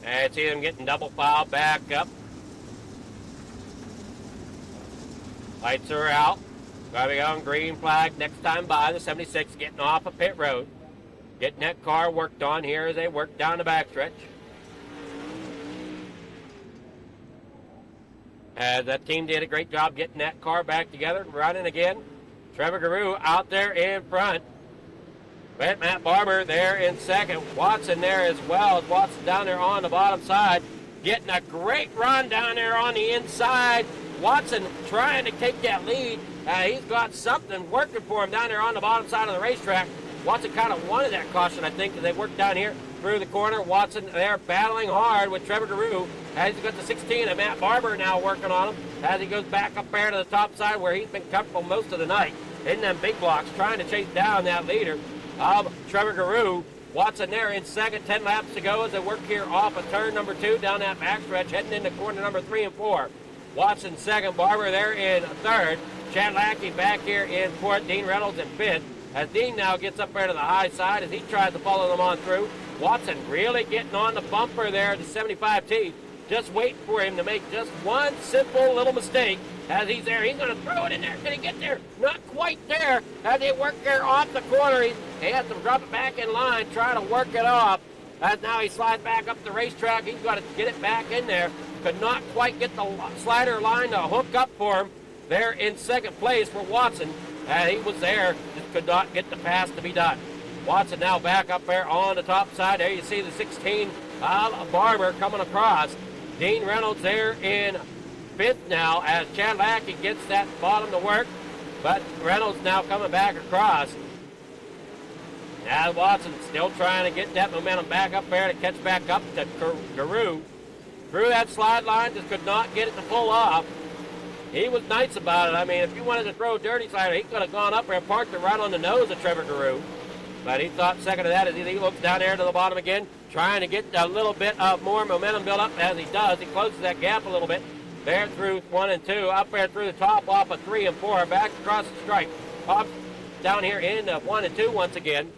And see them getting double file back up. Lights are out. Driving on green flag next time by. The 76 getting off of pit road. Getting that car worked on here as they work down the backstretch. As that team did a great job getting that car back together and running again. Trevor Guru out there in front. With Matt Barber there in 2nd. Watson there as well as Watson down there on the bottom side. Getting a great run down there on the inside. Watson trying to take that lead. He's got something working for him down there on the bottom side of the racetrack. Watson kind of wanted that caution, I think, as they work down here through the corner. Watson there battling hard with Trevor Guru. As he's got the 16 and Matt Barber now working on him. As he goes back up there to the top side where he's been comfortable most of the night. In them big blocks trying to chase down that leader of Trevor Guru. Watson there in 2nd, 10 laps to go as they work here off of turn number 2 down that backstretch, heading into corner number 3 and 4. Watson 2nd, Barber there in 3rd. Chad Lackey back here in 4th, Dean Reynolds in 5th. As Dean now gets up there to the high side as he tries to follow them on through. Watson really getting on the bumper there at the 75T. Just waiting for him to make just one simple little mistake. As he's there, he's going to throw it in there. Can he get there? Not quite there. As they work there off the corner, he has to drop it back in line, try to work it off. As now he slides back up the racetrack, he's got to get it back in there. Could not quite get the slider line to hook up for him. There in 2nd place for Watson. He was there, just could not get the pass to be done. Watson now back up there on the top side. There you see the 16 Barber coming across. Dean Reynolds there in 5th now as Chad Lackey gets that bottom to work. But Reynolds now coming back across. Now Watson still trying to get that momentum back up there to catch back up to Guru. Through that slide line, just could not get it to pull off. He was nice about it. I mean, if you wanted to throw a dirty slider, he could have gone up there and parked it right on the nose of Trevor Guru. But he thought second of that as he looks down there to the bottom again, trying to get a little bit of more momentum built up. As he does, he closes that gap a little bit. There through 1 and 2, up there through the top, off of 3 and 4, back across the stripe. Up down here in 1 and 2 once again.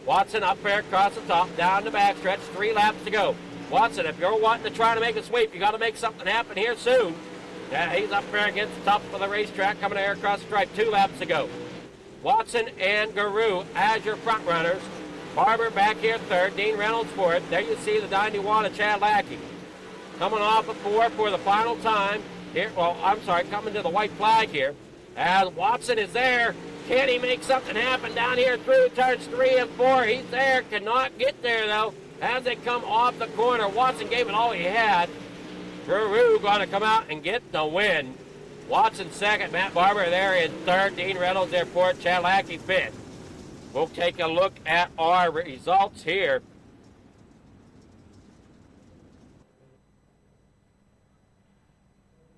Watson up there across the top, down the backstretch, 3 laps to go. Watson, if you're wanting to try to make a sweep, you got to make something happen here soon. Yeah, he's up there against the top of the racetrack, coming there across the stripe, 2 laps to go. Watson and Guru as your front runners. Barber back here third, Dean Reynolds fourth. There you see the 91 of Chad Lackey. Coming off of 4 for the final time. Here, well, I'm sorry, coming to the white flag here. As Watson is there. Can he make something happen down here through turns 3 and 4? He's there, cannot get there though. As they come off the corner, Watson gave it all he had. Guru going to come out and get the win. Watson second, Matt Barber there in third, Dean Reynolds there fourth, Chad Lackey fifth. We'll take a look at our results here.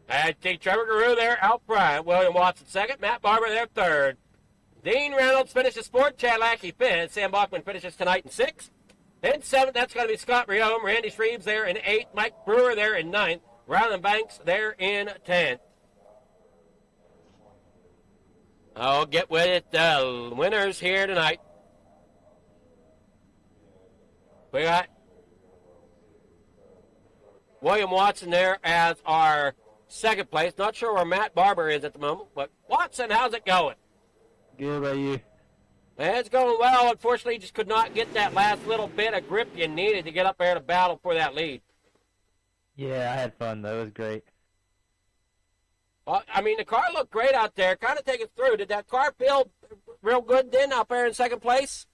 I see Trevor Guru there out front, William Watson second, Matt Barber there third. Dean Reynolds finishes fourth, Chad Lackey fifth, Sam Bachman finishes tonight in sixth. In seventh, that's going to be Scott Riome, Randy Shreves there in eighth, Mike Brewer there in ninth, Ryland Banks there in 10th. I'll get with it, the winners here tonight. We got William Watson there as our second place. Not sure where Matt Barber is at the moment, but Watson, how's it going? Good about you? It's going well. Unfortunately, you just could not get that last little bit of grip you needed to get up there to battle for that lead. Yeah, I had fun though. It was great. Well, I mean, the car looked great out there. Kind of take it through. Did that car feel real good then up there in second place?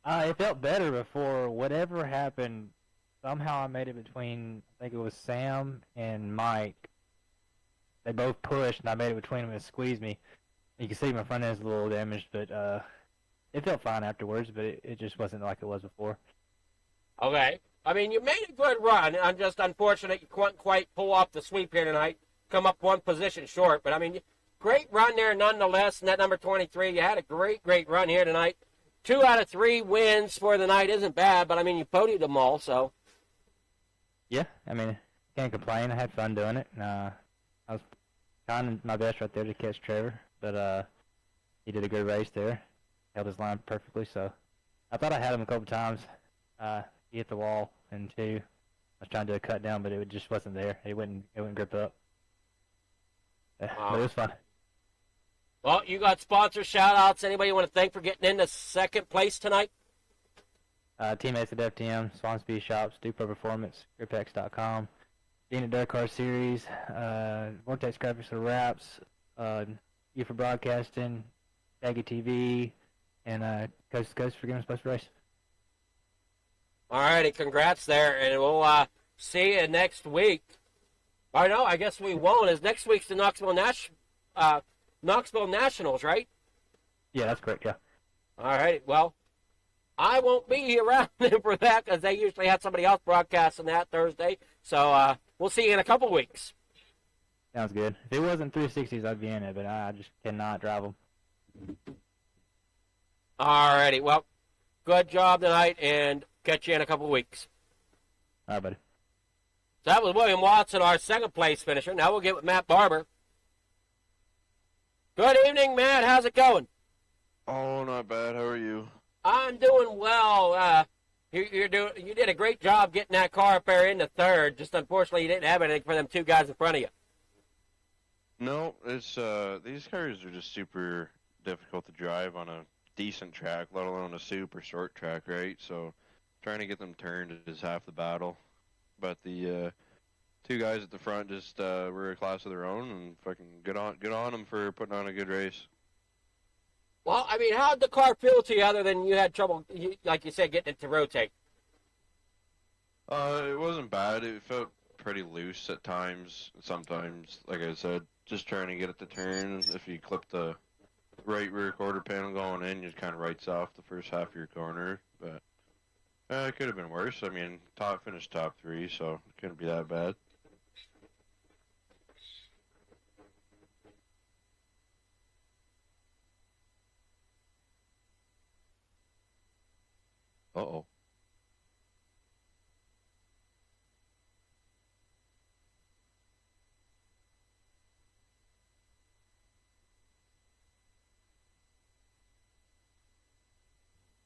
It felt better before. Whatever happened, somehow I made it between, I think it was Sam and Mike. They both pushed, and I made it between them and squeezed me. You can see my front end's a little damaged, but it felt fine afterwards, but it just wasn't like it was before. Okay. I mean, you made a good run. I'm just unfortunate you couldn't quite pull off the sweep here tonight. Come up one position short, but I mean, great run there nonetheless. And that number 23, you had a great run here tonight. 2 out of 3 wins for the night isn't bad, but I mean, you podied them all, so. Yeah, I mean, can't complain. I had fun doing it. I was trying my best right there to catch Trevor, but he did a good race there. Held his line perfectly, so I thought I had him a couple times. He hit the wall, and 2, I was trying to do a cut down, but it just wasn't there. It wouldn't grip up. But it was fun. Well, you got sponsor shout-outs. Anybody you want to thank for getting into second place tonight? Teammates at FTM, Swansea Shops, Dupro Performance, Gripx.com, Dean at Dark Car Series, Vortex Graphics for Wraps, you for Broadcasting, Daggy TV, and Coast to Coast for giving us a race. All righty, congrats there, and we'll see you next week. Or no, I guess we won't, as next week's the Knoxville Nationals, right? Yeah, that's correct, yeah. All right, well, I won't be around for that because they usually have somebody else broadcasting that Thursday. So we'll see you in a couple weeks. Sounds good. If it wasn't 360s, I'd be in it, but I just cannot drive them. All righty, well, good job tonight, and catch you in a couple weeks. All right, buddy. So that was William Watson, our second place finisher. Now we'll get with Matt Barber. Good evening, Matt. How's it going? Oh, not bad. How are you? I'm doing well. You did a great job getting that car up there into third. Just unfortunately, you didn't have anything for them 2 guys in front of you. No, it's these cars are just super difficult to drive on a decent track, let alone a super short track, right? So trying to get them turned is half the battle. But the 2 guys at the front just were a class of their own, and fucking good on them for putting on a good race. Well, I mean, how did the car feel to you other than you had trouble, like you said, getting it to rotate? It wasn't bad. It felt pretty loose at times. Sometimes, like I said, just trying to get it to turn. If you clip the right rear quarter panel going in, it kind of writes off the first half of your corner. But it could have been worse. I mean, finished top 3, so it couldn't be that bad. Uh-oh.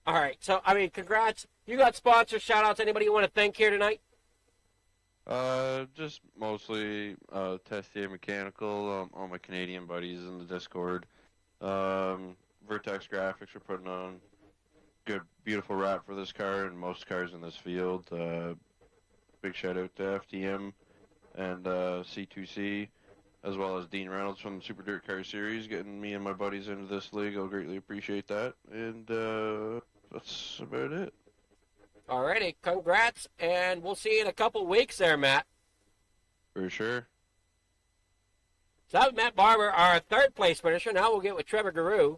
All right. So, I mean, congrats. You got sponsors, shout-outs, anybody you want to thank here tonight? Just mostly Testier Mechanical, all my Canadian buddies in the Discord. Vertex Graphics are putting on good, beautiful wrap for this car and most cars in this field. Big shout out to FTM and C2C, as well as Dean Reynolds from the Super Dirt Car Series, getting me and my buddies into this league. I'll greatly appreciate that. And that's about it. Alrighty, congrats, and we'll see you in a couple weeks there, Matt. For sure. So that was Matt Barber, our third place finisher. Now we'll get with Trevor Guru.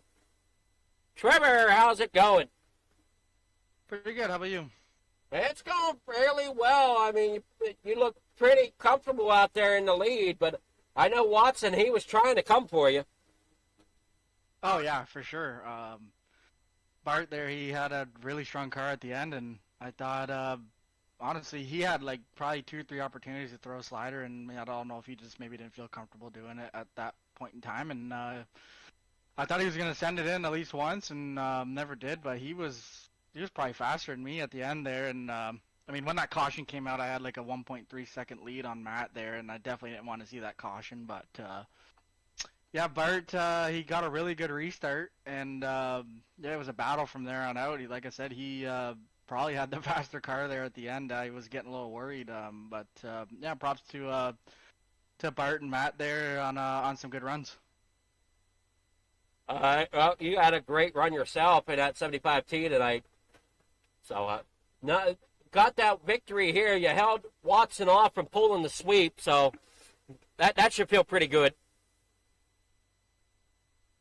Trevor, how's it going? Pretty good. How about you? It's going fairly well. I mean, you look pretty comfortable out there in the lead, but I know Watson, he was trying to come for you. Oh, yeah, for sure. Bart there, he had a really strong car at the end, and I thought, honestly, he had like probably 2 or 3 opportunities to throw a slider, and I don't know if he just maybe didn't feel comfortable doing it at that point in time. And I thought he was going to send it in at least once, and never did. But he was probably faster than me at the end there. And I mean, when that caution came out, I had like a 1.3 second lead on Matt there, and I definitely didn't want to see that caution. But yeah, Bart, he got a really good restart, and yeah, it was a battle from there on out. Like I said, he probably had the faster car there at the end. I was getting a little worried, but yeah, props to Bart and Matt there on some good runs. Well, you had a great run yourself in that 75T tonight. So, got that victory here. You held Watson off from pulling the sweep, so that should feel pretty good.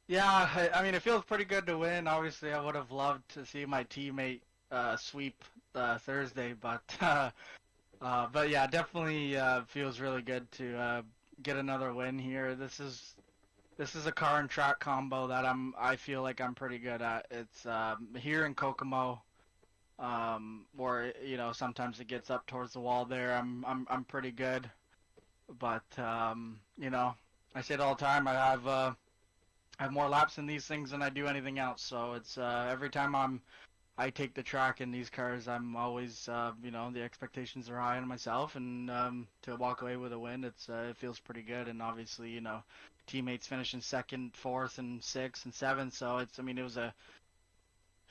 Yeah, I mean, it feels pretty good to win. Obviously, I would have loved to see my teammate sweep Thursday, but yeah, definitely feels really good to get another win here. This is a car and track combo that I feel like I'm pretty good at. It's here in Kokomo, where sometimes it gets up towards the wall there. I'm pretty good, but I say it all the time. I have more laps in these things than I do anything else. So it's every time I take the track in these cars, I'm always the expectations are high on myself, and to walk away with a win, it feels pretty good. And obviously, teammates finishing 2nd, 4th, and 6th and 7th. So it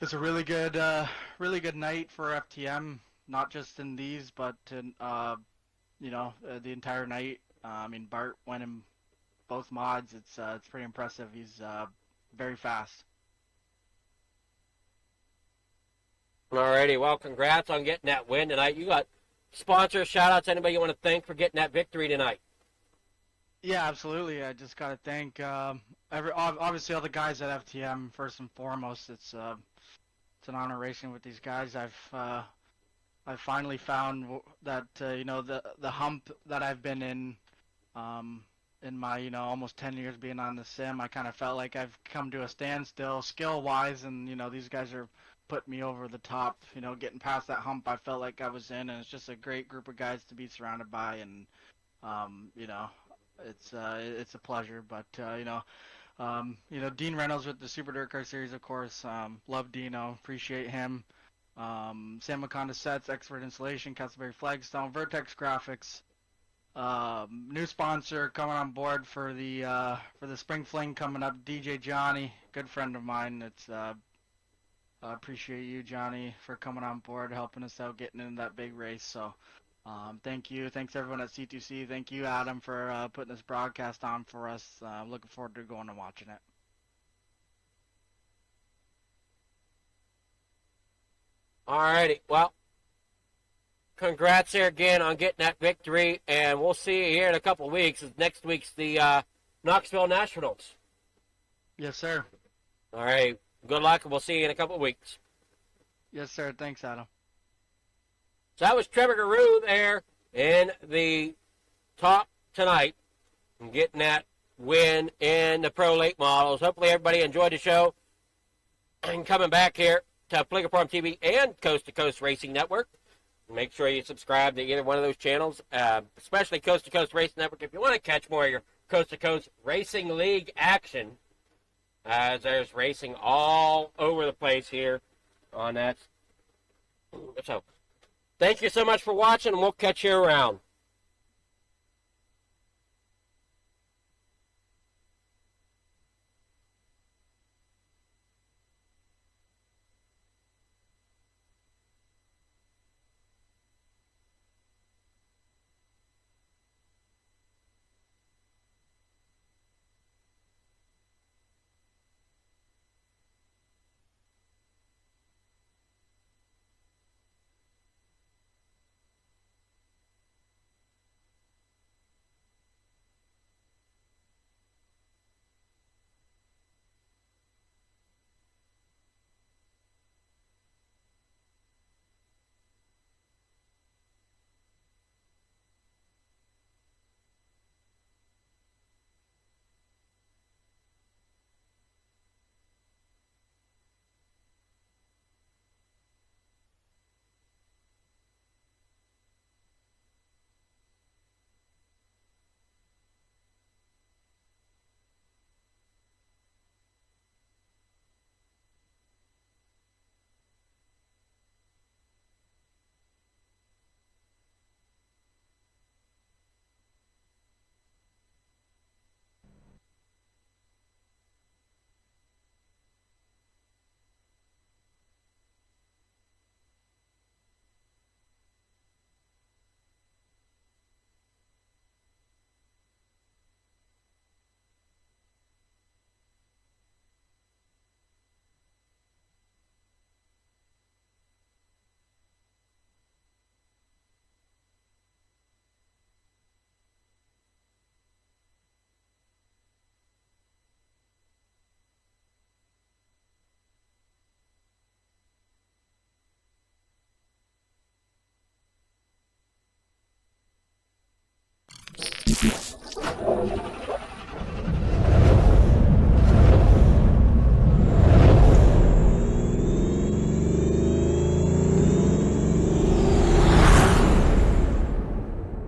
was a really good night for FTM, not just in these, but in the entire night. I mean, Bart went in both mods. It's pretty impressive. He's very fast. Alrighty, well, congrats on getting that win tonight. You got sponsors, shout-outs, anybody you want to thank for getting that victory tonight? Yeah, absolutely. I just got to thank obviously all the guys at FTM first and foremost. It's an honor racing with these guys. I finally found that the hump that I've been in my almost 10 years being on the sim. I kind of felt like I've come to a standstill skill-wise, and these guys are putting me over the top. Getting past that hump, I felt like I was in, and it's just a great group of guys to be surrounded by, and it's a pleasure. But Dean Reynolds with the Super Dirt Car Series, of course. Love Dino, appreciate him. Sam Maconda Sets, Expert Installation, Castleberry Flagstone, Vertex Graphics. New sponsor coming on board for the Spring Fling coming up, DJ Johnny, good friend of mine. I appreciate you, Johnny, for coming on board, helping us out, getting into that big race. So thank you. Thanks everyone at C2C. Thank you, Adam, for putting this broadcast on for us. Looking forward to going and watching it. Alrighty, well, congrats there again on getting that victory, and we'll see you here in a couple of weeks. Next week's the Knoxville Nationals. Yes, sir. All right. Good luck, and we'll see you in a couple of weeks. Yes, sir. Thanks, Adam. So that was Trevor Guru there in the top tonight and getting that win in the Pro Late Models. Hopefully everybody enjoyed the show and coming back here Flicker Farm TV and Coast to Coast Racing Network. Make sure you subscribe to either one of those channels, especially Coast to Coast Racing Network, if you want to catch more of your Coast to Coast Racing League action, as there's racing all over the place here on that. So, thank you so much for watching, and we'll catch you around.